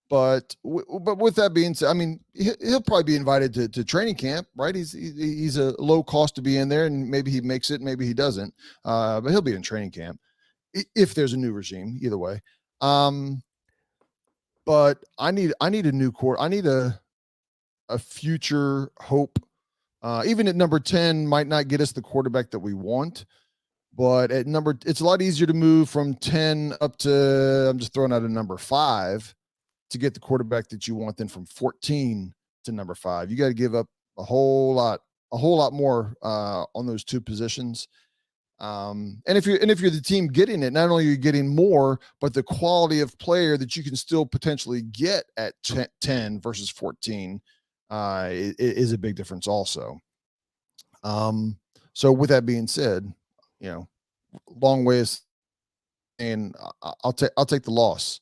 But with that being said, I mean, he'll probably be invited to training camp, right? He's a low cost to be in there, and maybe he makes it, maybe he doesn't. But he'll be in training camp if there's a new regime. Either way, but I need a new court. I need a future hope. Even at number 10, might not get us the quarterback that we want. But it's a lot easier to move from 10 up to, I'm just throwing out a number 5 to get the quarterback that you want than from 14 to number 5. You got to give up a whole lot more on those two positions. And if you're the team getting it, not only are you getting more, but the quality of player that you can still potentially get at 10 versus 14 is a big difference also. So with that being said, long ways, and I'll take the loss.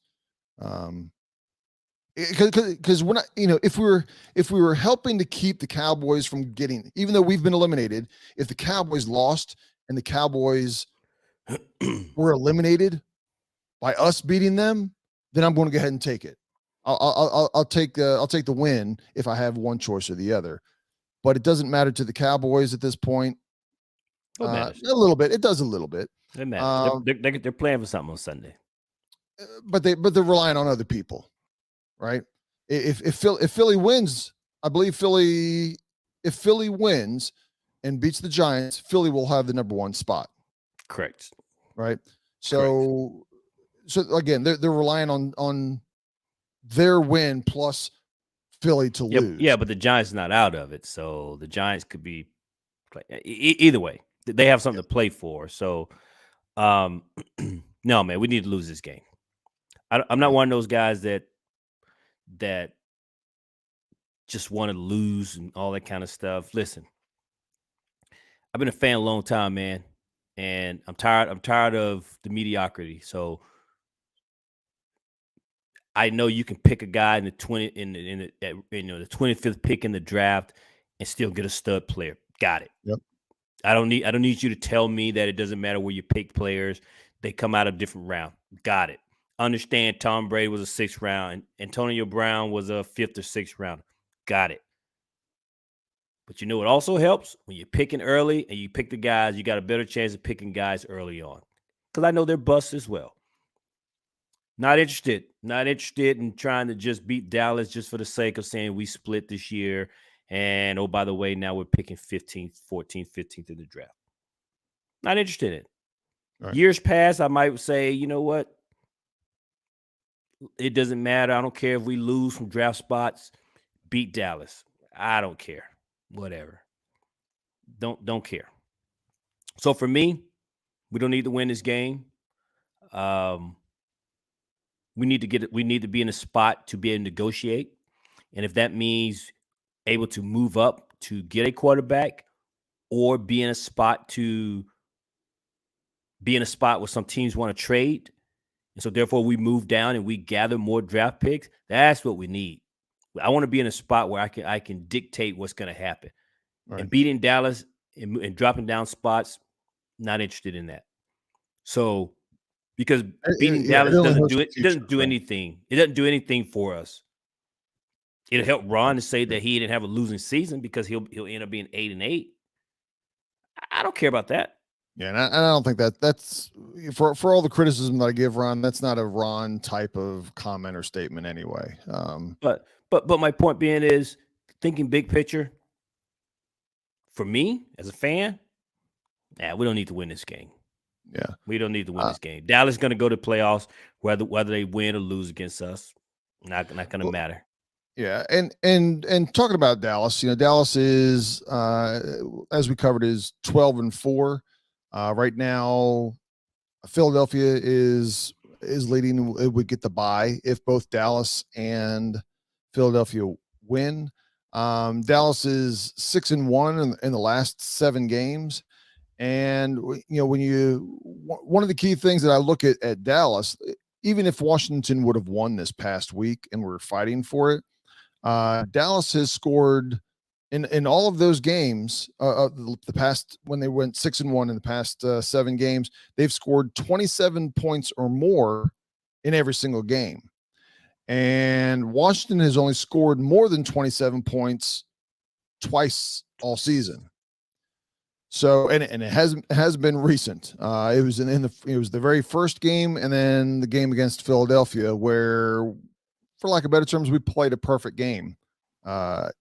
because we're not, if we were helping to keep the Cowboys from getting, even though we've been eliminated, if the Cowboys lost and the Cowboys were eliminated by us beating them, then I'm going to go ahead and take it. I'll take the win if I have one choice or the other. But it doesn't matter to the Cowboys at this point. What A matters? little bit. It does a little bit. It matters. Um, They're playing for something on Sunday. but they're relying on other people, right? If Philly wins, I believe if Philly wins and beats the Giants, Philly will have the number one spot, Correct. right? Correct. So again, they're relying on their win plus Philly to lose. Yeah, but the Giants not out of it, so the Giants could be either way. They have something to play for. So, no, man, we need to lose this game. I'm not one of those guys that just want to lose and all that kind of stuff. Listen, I've been a fan a long time, man, and I'm tired of the mediocrity. So I know you can pick a guy in the 25th pick in the draft and still get a stud player. Got it. Yep. I don't need you to tell me that it doesn't matter where you pick players. They come out of different round. Got it. Understand Tom Brady was a 6th round. Antonio Brown was a 5th or 6th round. Got it. But you know what also helps? When you're picking early and you pick the guys, you got a better chance of picking guys early on. Because I know they're busts as well. Not interested. Not interested in trying to just beat Dallas just for the sake of saying we split this year. And, oh, by the way, now we're picking 15th, 14th, 15th in the draft. Not interested in it. Right. Years past, I might say, you know what? It doesn't matter. I don't care if we lose from draft spots. Beat Dallas. I don't care. Whatever. Don't care. So for me, we don't need to win this game. We need to be in a spot to be able to negotiate. And if that means able to move up to get a quarterback or be in a spot where some teams want to trade, and so therefore we move down and we gather more draft picks, that's what we need. I want to be in a spot where I can dictate what's going to happen. Right. And beating Dallas and dropping down spots, not interested in that. So because beating Dallas doesn't do anything. It doesn't do anything for us. It'll help Ron to say that he didn't have a losing season because he'll end up being 8-8. I don't care about that. Yeah, and I don't think that's for all the criticism that I give Ron. That's not a Ron type of comment or statement anyway. But my point being is thinking big picture. For me as a fan, we don't need to win this game. Yeah, we don't need to win this game. Dallas is going to go to playoffs, whether they win or lose against us. Not going to matter. Yeah, and talking about Dallas, Dallas is as we covered is 12-4 right now. Philadelphia is leading. It would get the bye if both Dallas and Philadelphia win. Dallas is 6-1 in the last 7 games. And, one of the key things that I look at Dallas, even if Washington would have won this past week and we're fighting for it, Dallas has scored in all of those games, the past, when they went 6-1 in the past 7 games, they've scored 27 points or more in every single game. And Washington has only scored more than 27 points twice all season. So, and it has been recent. It was it was the very first game, and then the game against Philadelphia, where, for lack of better terms, we played a perfect game. And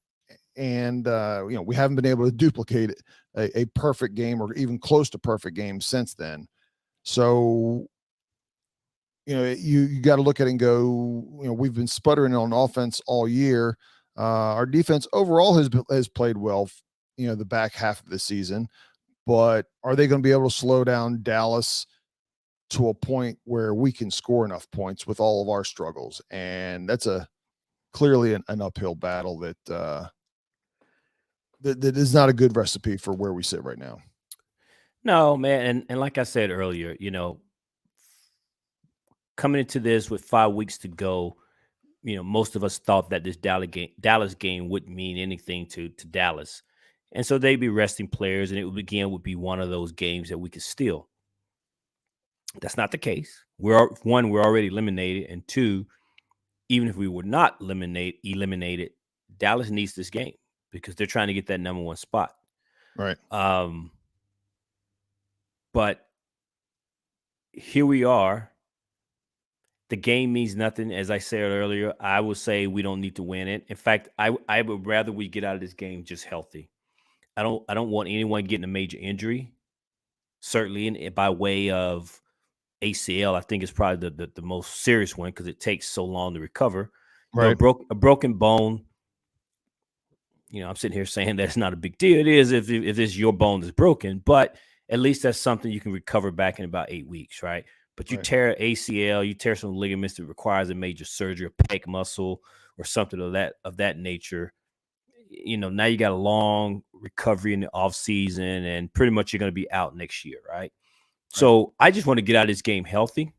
we haven't been able to duplicate a perfect game or even close to perfect game since then. So, you got to look at it and go, we've been sputtering on offense all year. Our defense overall has played well, the back half of the season, but are they going to be able to slow down Dallas to a point where we can score enough points with all of our struggles? And that's clearly an uphill battle that is not a good recipe for where we sit right now. No, man. And like I said earlier, coming into this with 5 weeks to go, most of us thought that this Dallas game wouldn't mean anything to Dallas, and so they'd be resting players, and it would be one of those games that we could steal. That's not the case. We're already eliminated, and two, even if we were not eliminated, Dallas needs this game because they're trying to get that number one spot. Right. But here we are. The game means nothing. As I said earlier, I would say we don't need to win it. In fact, I would rather we get out of this game just healthy. I don't want anyone getting a major injury. Certainly by way of ACL, I think it's probably the most serious one because it takes so long to recover. Right. A broken bone. I'm sitting here saying that's not a big deal. It is if it's your bone that's broken, but at least that's something you can recover back in about 8 weeks, right? But you tear ACL, you tear some ligaments that requires a major surgery, a pec muscle, or something of that nature. Now you got a long recovery in the off season, and pretty much you're going to be out next year, right? So I just want to get out of this game healthy.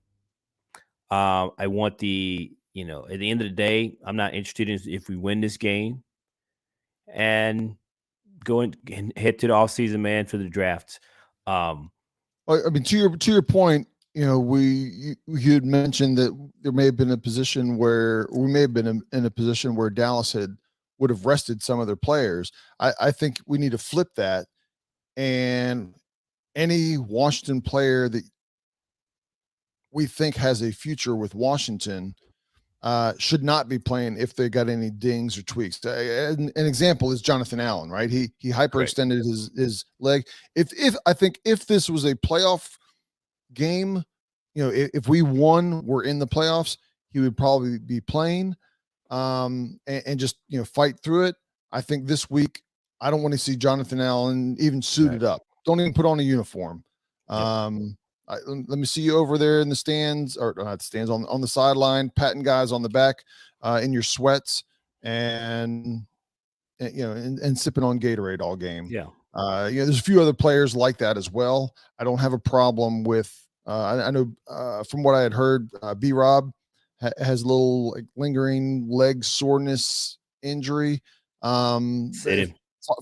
I want at the end of the day, I'm not interested in if we win this game and go and head to the off season, man, for the draft. I mean, to your point, you had mentioned that there may have been a position where we may have been in a position where Dallas would have rested some of their players. I think we need to flip that, and any Washington player that we think has a future with Washington should not be playing if they got any dings or tweaks. An example is Jonathan Allen, right? He hyperextended his leg. If this was a playoff game, if we won, we're in the playoffs, he would probably be playing and just fight through it. I think this week I don't want to see Jonathan Allen even suited up. Don't even put on a uniform. Let me see you over there in the stands, or not stands, on the sideline, patting guys on the back in your sweats and sipping on Gatorade all game. Yeah. There's a few other players like that as well. I don't have a problem with. I know from what I had heard, B-Rob has a little lingering leg soreness injury. Sit him.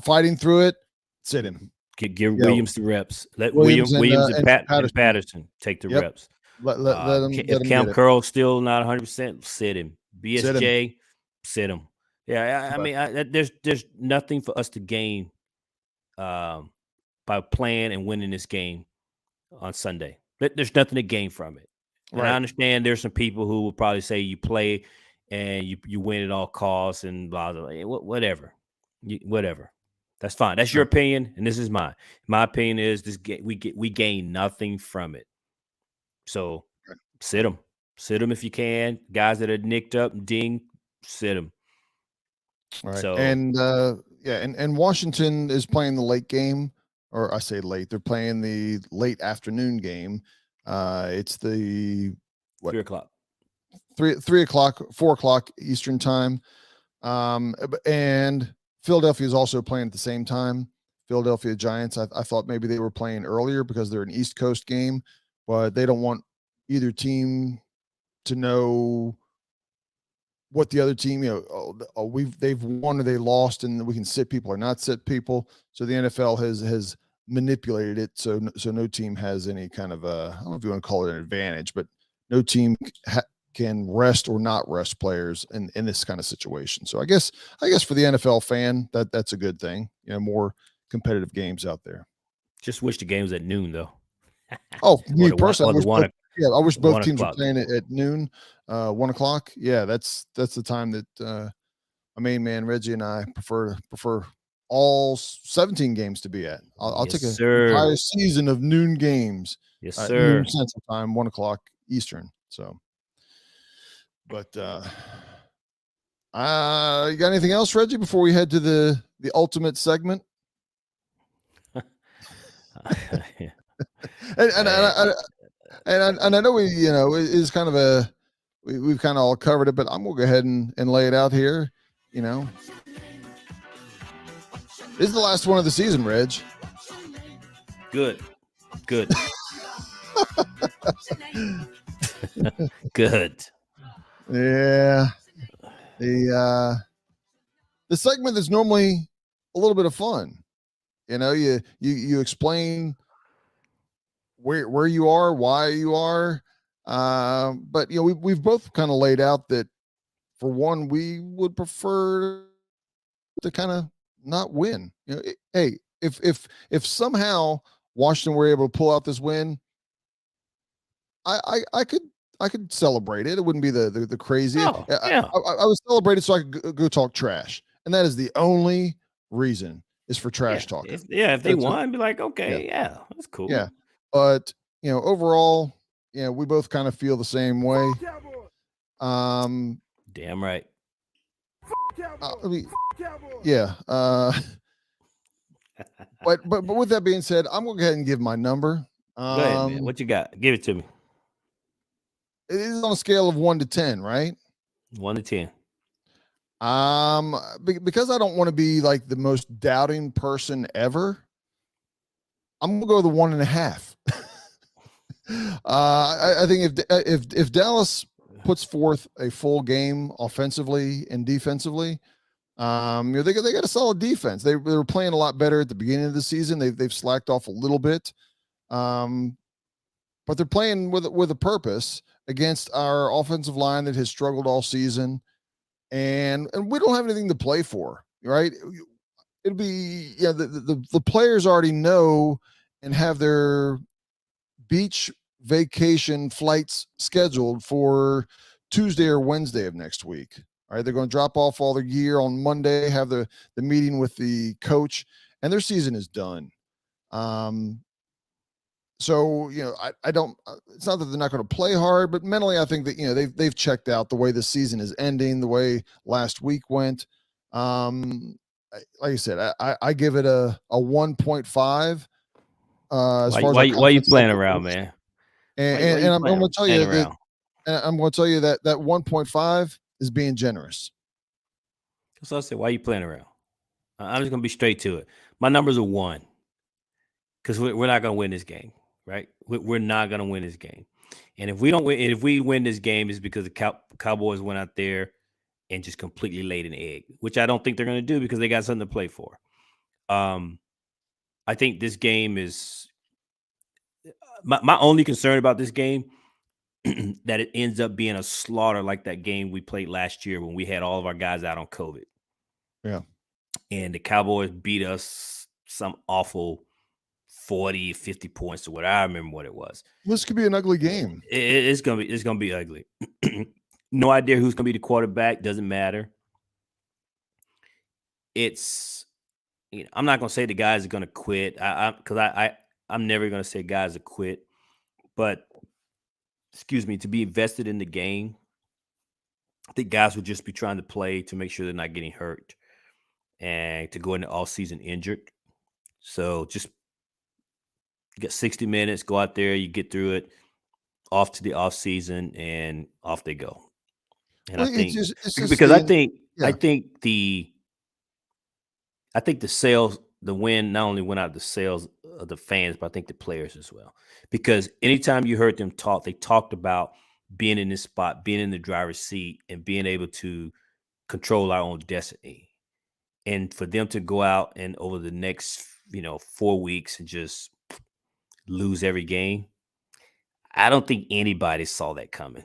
Fighting through it. Sit him. Give Williams the reps. Let Williams and Patterson take the reps. Let them. If Cam Curl's still not 100%, sit him. BSJ, sit him. Yeah, I mean, there's nothing for us to gain by playing and winning this game on Sunday. There's nothing to gain from it. And I understand there's some people who will probably say you play and you win at all costs and blah blah blah. Whatever. Whatever. That's fine. That's your opinion, and this is mine. My opinion is this: we gain nothing from it. So sit them if you can. Guys that are nicked up, ding, sit them. Right. So and Washington is playing the late game, or I say late. They're playing the late afternoon game. It's the 3 o'clock. 3 o'clock, 4 o'clock Eastern time. And Philadelphia is also playing at the same time. Philadelphia Giants. I thought maybe they were playing earlier because they're an East Coast game, but they don't want either team to know what the other team, they've won or they lost, and we can sit people or not sit people. So the NFL has manipulated it so no team has any kind of I don't know if you want to call it an advantage, but no team can rest or not rest players in this kind of situation. So I guess for the NFL fan, that's a good thing. More competitive games out there. Just wish the game was at noon though. Oh, me personally, I wish both teams were playing it at noon, 1 o'clock. Yeah, that's the time that my main man Reggie and I prefer all 17 games to be at. I'll take an entire season of noon games. Yes, sir. Noon Central Time, 1 o'clock Eastern. So, but you got anything else, Reggie, before we head to the ultimate segment? and I know we, it is kind of we've kind of all covered it, but I'm gonna go ahead and lay it out here. This is the last one of the season, Reg. Good. Good. Yeah. The segment is normally a little bit of fun. You explain where you are, why you are. But we've both kind of laid out that for one, we would prefer to kind of not win. Hey, if somehow Washington were able to pull out this win, I could celebrate it. It wouldn't be the crazy. Oh, yeah. I would celebrate it so I could go talk trash, and that is the only reason is for Yeah. trash talking. If they That's won, be like, yeah, okay, yeah, that's cool. yeah. But overall, we both kind of feel the same way. Damn right. I mean, yeah. But with that being said, I'm gonna go ahead and give my number. Go ahead, man. What you got? Give it to me. It is on a scale of 1 to 10, right? 1 to 10. Because I don't want to be like the most doubting person ever, I'm gonna go with a 1.5. I think if Dallas puts forth a full game offensively and defensively, they got a solid defense. They were playing a lot better at the beginning of the season. They've slacked off a little bit, but they're playing with a purpose against our offensive line that has struggled all season, and we don't have anything to play for, right? It'll be the players already know and have their beach vacation flights scheduled for Tuesday or Wednesday of next week. All right, they're going to drop off all their gear on Monday, have the meeting with the coach, and their season is done. So I don't. It's not that they're not going to play hard, but mentally, I think that they've checked out the way the season is ending, the way last week went. Like I said, I give it a 1.5. As far as why you playing around, man? And I'm going to tell you that I'm going to tell you that 1.5 is being generous. So I said, why are you playing around? I'm just going to be straight to it. My numbers are 1 because we're not going to win this game, right? We're not going to win this game. And if we don't win, if we win this game, it's because the Cowboys went out there and just completely laid an egg, which I don't think they're going to do because they got something to play for. I think this game is my only concern about this game that it ends up being a slaughter like that game we played last year when we had all of our guys out on COVID. Yeah. And the Cowboys beat us some awful 40, 50 points or whatever. I remember what it was. This could be an ugly game. It's gonna be ugly. No idea who's gonna be the quarterback. Doesn't matter. It's I'm not gonna say the guys are gonna quit. I'm never gonna say guys are quit, but excuse me, to be invested in the game, I think guys would just be trying to play to make sure they're not getting hurt and to go into all season injured. So just get 60 minutes, go out there, you get through it, off to the off season, and off they go. And I think because I think the sales, the win not only went out of the sales of the fans, but I think the players as well. Because anytime you heard them talk, they talked about being in this spot, being in the driver's seat, and being able to control our own destiny. And for them to go out and over the next, 4 weeks and just lose every game, I don't think anybody saw that coming.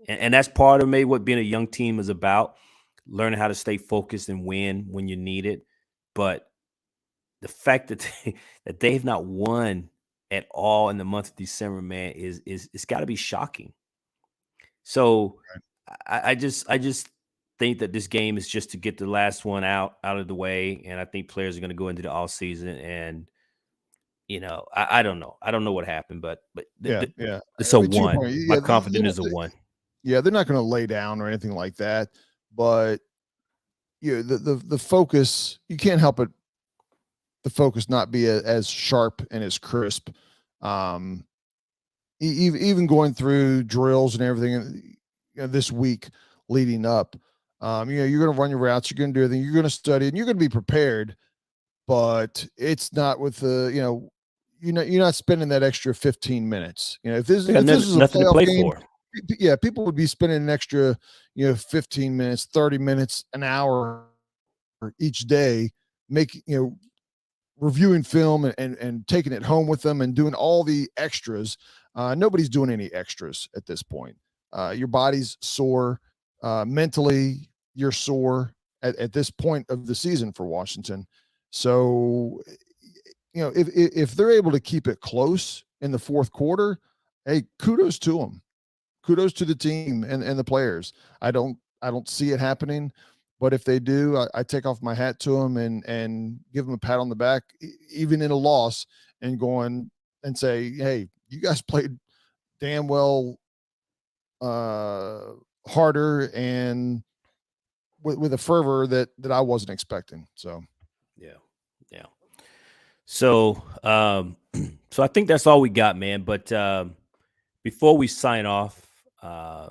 And that's part of maybe what being a young team is about, learning how to stay focused and win when you need it. But the fact that they've not won at all in the month of December, man, is it's got to be shocking. So I just think that this game is just to get the last one out of the way, and I think players are going to go into the off season and I don't know. I don't know what happened, but it's a 1. My confidence is a 1. Yeah, they're not going to lay down or anything like that, but the focus, you can't help it. The focus not be as sharp and as crisp. Even going through drills and everything this week leading up, you're going to run your routes, you're going to do everything, you're going to study, and you're going to be prepared. But it's not with the you're not spending that extra 15 minutes. If this is a playoff game, yeah, people would be spending an extra, 15 minutes, 30 minutes, an hour each day, making, reviewing film and taking it home with them and doing all the extras. Nobody's doing any extras at this point. Your body's sore. Mentally, you're sore at this point of the season for Washington. So, if they're able to keep it close in the fourth quarter, hey, kudos to them. Kudos to the team and the players. I don't see it happening, but if they do, I take off my hat to them and give them a pat on the back, even in a loss, and going and say, hey, you guys played damn well, uh, harder and with a fervor that I wasn't expecting. So Yeah. Yeah. So, so I think that's all we got, man. But before we sign off, I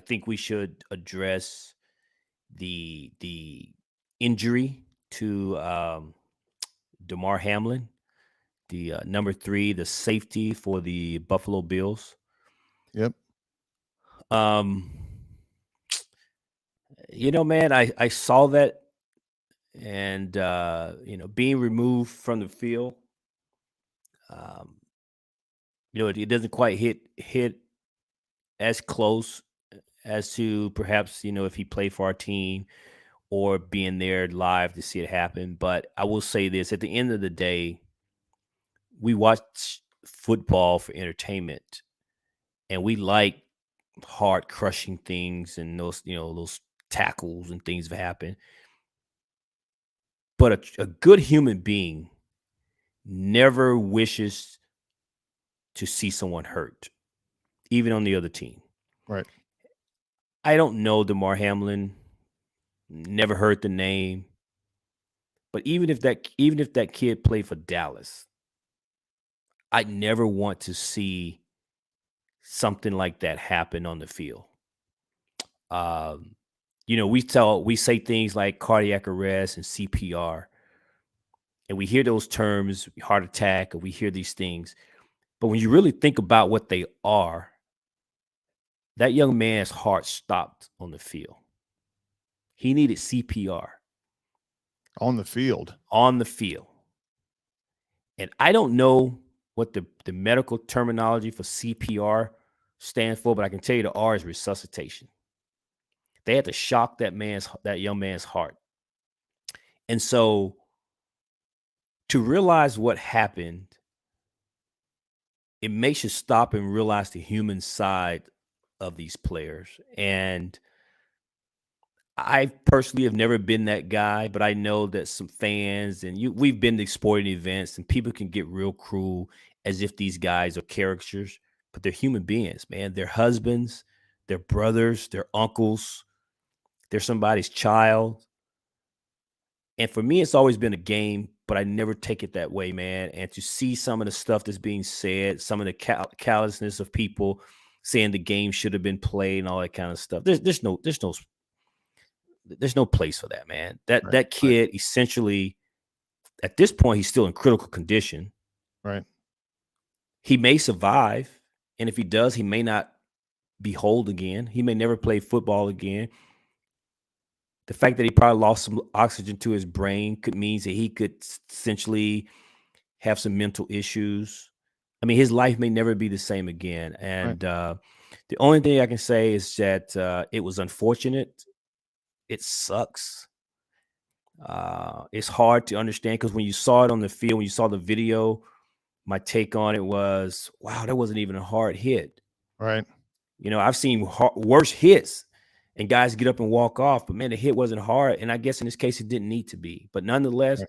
think we should address the injury to Damar Hamlin, the number 3, the safety for the Buffalo Bills. yep. Um, man, I saw that, and being removed from the field, um, it doesn't quite hit as close as to perhaps if he played for our team or being there live to see it happen. But I will say this: at the end of the day, we watch football for entertainment, and we like heart crushing things and those tackles and things that happen. But a good human being never wishes to see someone hurt, even on the other team. Right. I don't know Damar Hamlin, never heard the name, but even if that kid played for Dallas, I'd never want to see something like that happen on the field. Um, we say things like cardiac arrest and CPR, and we hear those terms, heart attack, and we hear these things. But when you really think about what they are, that young man's heart stopped on the field. He needed CPR On the field. on the field. And I don't know what the medical terminology for CPR stands for, but I can tell you the R is resuscitation. They had to shock that young man's heart. And so to realize what happened, it makes you stop and realize the human side of these players. And I personally have never been that guy, but I know that some fans and we've been to sporting events, and people can get real cruel as if these guys are caricatures, but they're human beings, man. They're husbands, they're brothers, they're uncles, they're somebody's child. And for me, it's always been a game, but I never take it that way, man. And to see some of the stuff that's being said, some of the callousness of people saying the game should have been played and all that kind of stuff. There's no place for that, man. That Right. that kid essentially, at this point, he's still in critical condition. Right. He may survive, and if he does, he may not be whole again. He may never play football again. The fact that he probably lost some oxygen to his brain could means that he could essentially have some mental issues. I mean, his life may never be the same again. Right. And the only thing I can say is that it was unfortunate. It sucks. It's hard to understand because when you saw it on the field, when you saw the video, my take on it was, wow, that wasn't even a hard hit. Right. I've seen worse hits and guys get up and walk off, but man, the hit wasn't hard. And I guess in this case, it didn't need to be. But nonetheless, Right.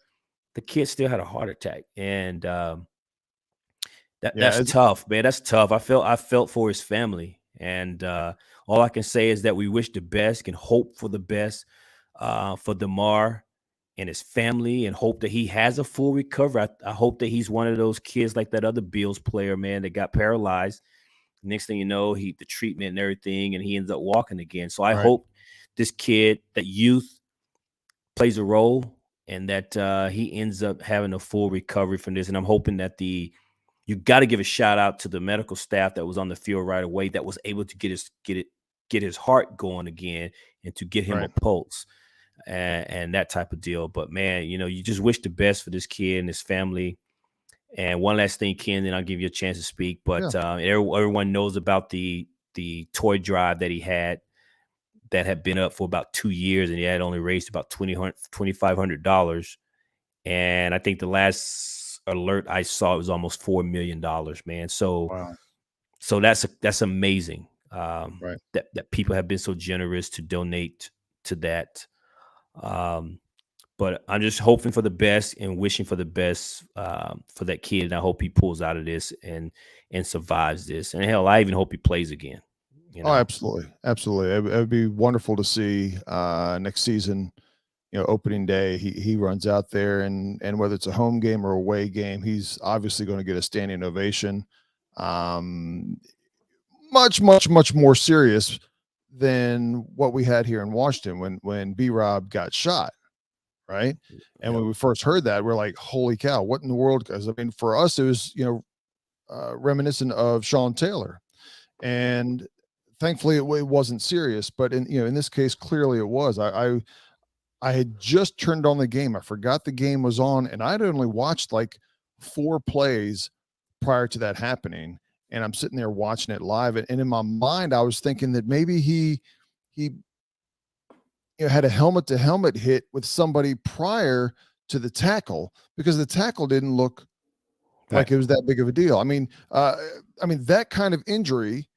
the kid still had a heart attack. And Yeah. that's tough, man. That's tough. I felt for his family. And all I can say is that we wish the best, can hope for the best for Damar and his family, and hope that he has a full recovery. I hope that he's one of those kids like that other Bills player, man, that got paralyzed. Next thing you know, the treatment and everything, and he ends up walking again. So I Right. hope this kid, that youth, plays a role, and that he ends up having a full recovery from this. And I'm hoping that the you got to give a shout out to the medical staff that was on the field right away that was able to get his heart going again and to get him a Right. pulse and that type of deal. But man, you just wish the best for this kid and his family. And one last thing, Ken, then I'll give you a chance to speak. Yeah. But everyone knows about the toy drive that had been up for about 2 years, and he had only raised about $2,500. And I think the last alert I saw, it was almost $4 million, man. So Wow. that's amazing. Right. That people have been so generous to donate to that. But I'm just hoping for the best and wishing for the best for that kid. And I hope he pulls out of this and survives this. And hell, I even hope he plays again. You Oh, know, absolutely. Absolutely. It would be wonderful to see next season, opening day, he runs out there and whether it's a home game or away game, he's obviously going to get a standing ovation. Um, much, much, much more serious than what we had here in Washington when B Rob got shot, right? And Yep. when we first heard that, we're like, holy cow, what in the world? Because I mean, for us, it was, reminiscent of Sean Taylor. And thankfully it wasn't serious, but in this case, clearly it was. I had just turned on the game. I forgot the game was on, and I'd only watched like 4 plays prior to that happening. And I'm sitting there watching it live. And in my mind, I was thinking that maybe he had a helmet to helmet hit with somebody prior to the tackle, because the tackle didn't look like it was that big of a deal. I mean, that kind of injury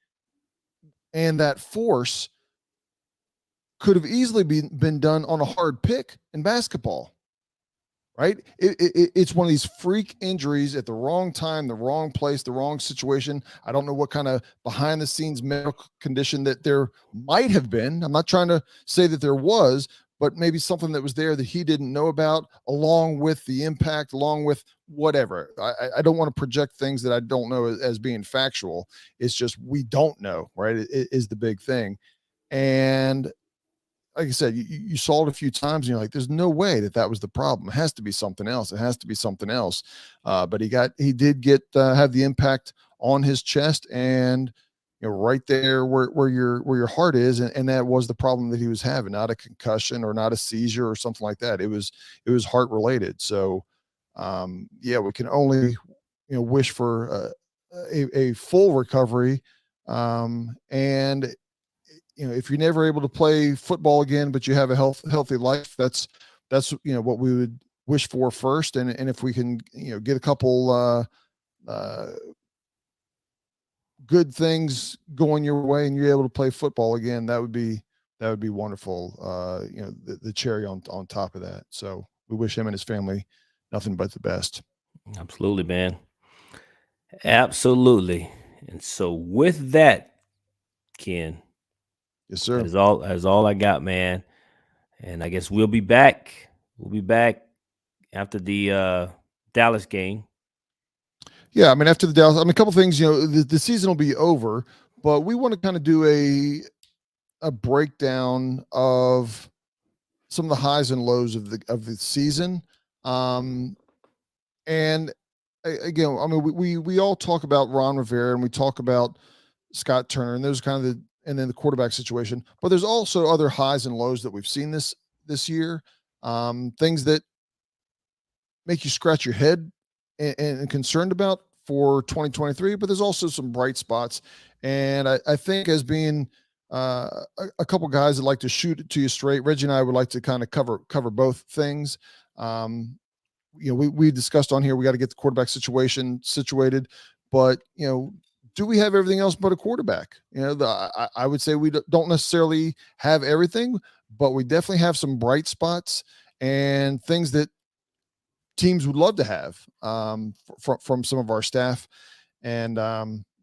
and that force could have easily been done on a hard pick in basketball, right? It's one of these freak injuries at the wrong time, the wrong place, the wrong situation. I don't know what kind of behind the scenes medical condition that there might have been. I'm not trying to say that there was, but maybe something that was there that he didn't know about, along with the impact, along with whatever. I don't want to project things that I don't know as being factual. It's just we don't know, right? It is the big thing. And like I said, you saw it a few times and you're like, there's no way that was the problem. It has to be something else. It has to be something else. But he did get, have the impact on his chest and, right there where your heart is. And that was the problem that he was having, not a concussion or not a seizure or something like that. It was heart related. So, yeah, we can only, wish for a full recovery. And if you're never able to play football again, but you have a healthy life, that's what we would wish for first. And if we can, get a couple good things going your way and you're able to play football again, that would be wonderful. The cherry on top of that. So we wish him and his family nothing but the best. Absolutely, man. Absolutely. And so with that, Ken, Yes, that sir. is all I got, man. And I guess we'll be back. We'll be back after the Dallas game. Yeah, I mean, after the Dallas, I mean, a couple things. The season will be over, but we want to kind of do a breakdown of some of the highs and lows of the season. And again, I mean, we all talk about Ron Rivera and we talk about Scott Turner, and there's kind of and then the quarterback situation, but there's also other highs and lows that we've seen this year. Things that make you scratch your head and concerned about for 2023, but there's also some bright spots. And I think as being a couple guys that like to shoot it to you straight, Reggie and I would like to kind of cover both things. We discussed on here, we got to get the quarterback situation situated, but do we have everything else but a quarterback? I would say we don't necessarily have everything, but we definitely have some bright spots and things that teams would love to have from some of our staff. And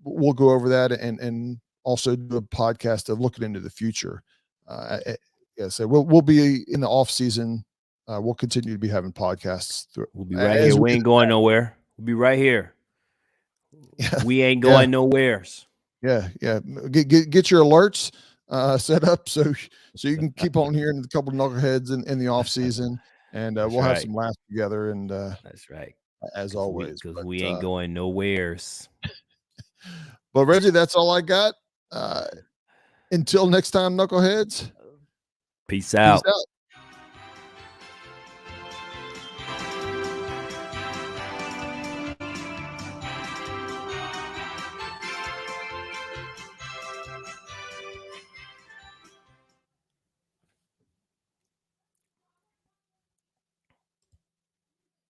we'll go over that and also do a podcast of looking into the future. Yeah, so we'll be in the off season. We'll continue to be having podcasts. We'll be right here. We ain't going nowhere. We'll be right here. Yeah, we ain't going nowheres. Yeah. Get your alerts set up so you can keep on hearing a couple of knuckleheads in the off season, and we'll have some laughs together. And that's right. as always. Because we ain't going nowheres. But Reggie, that's all I got. Until next time, knuckleheads. Peace out. Peace out.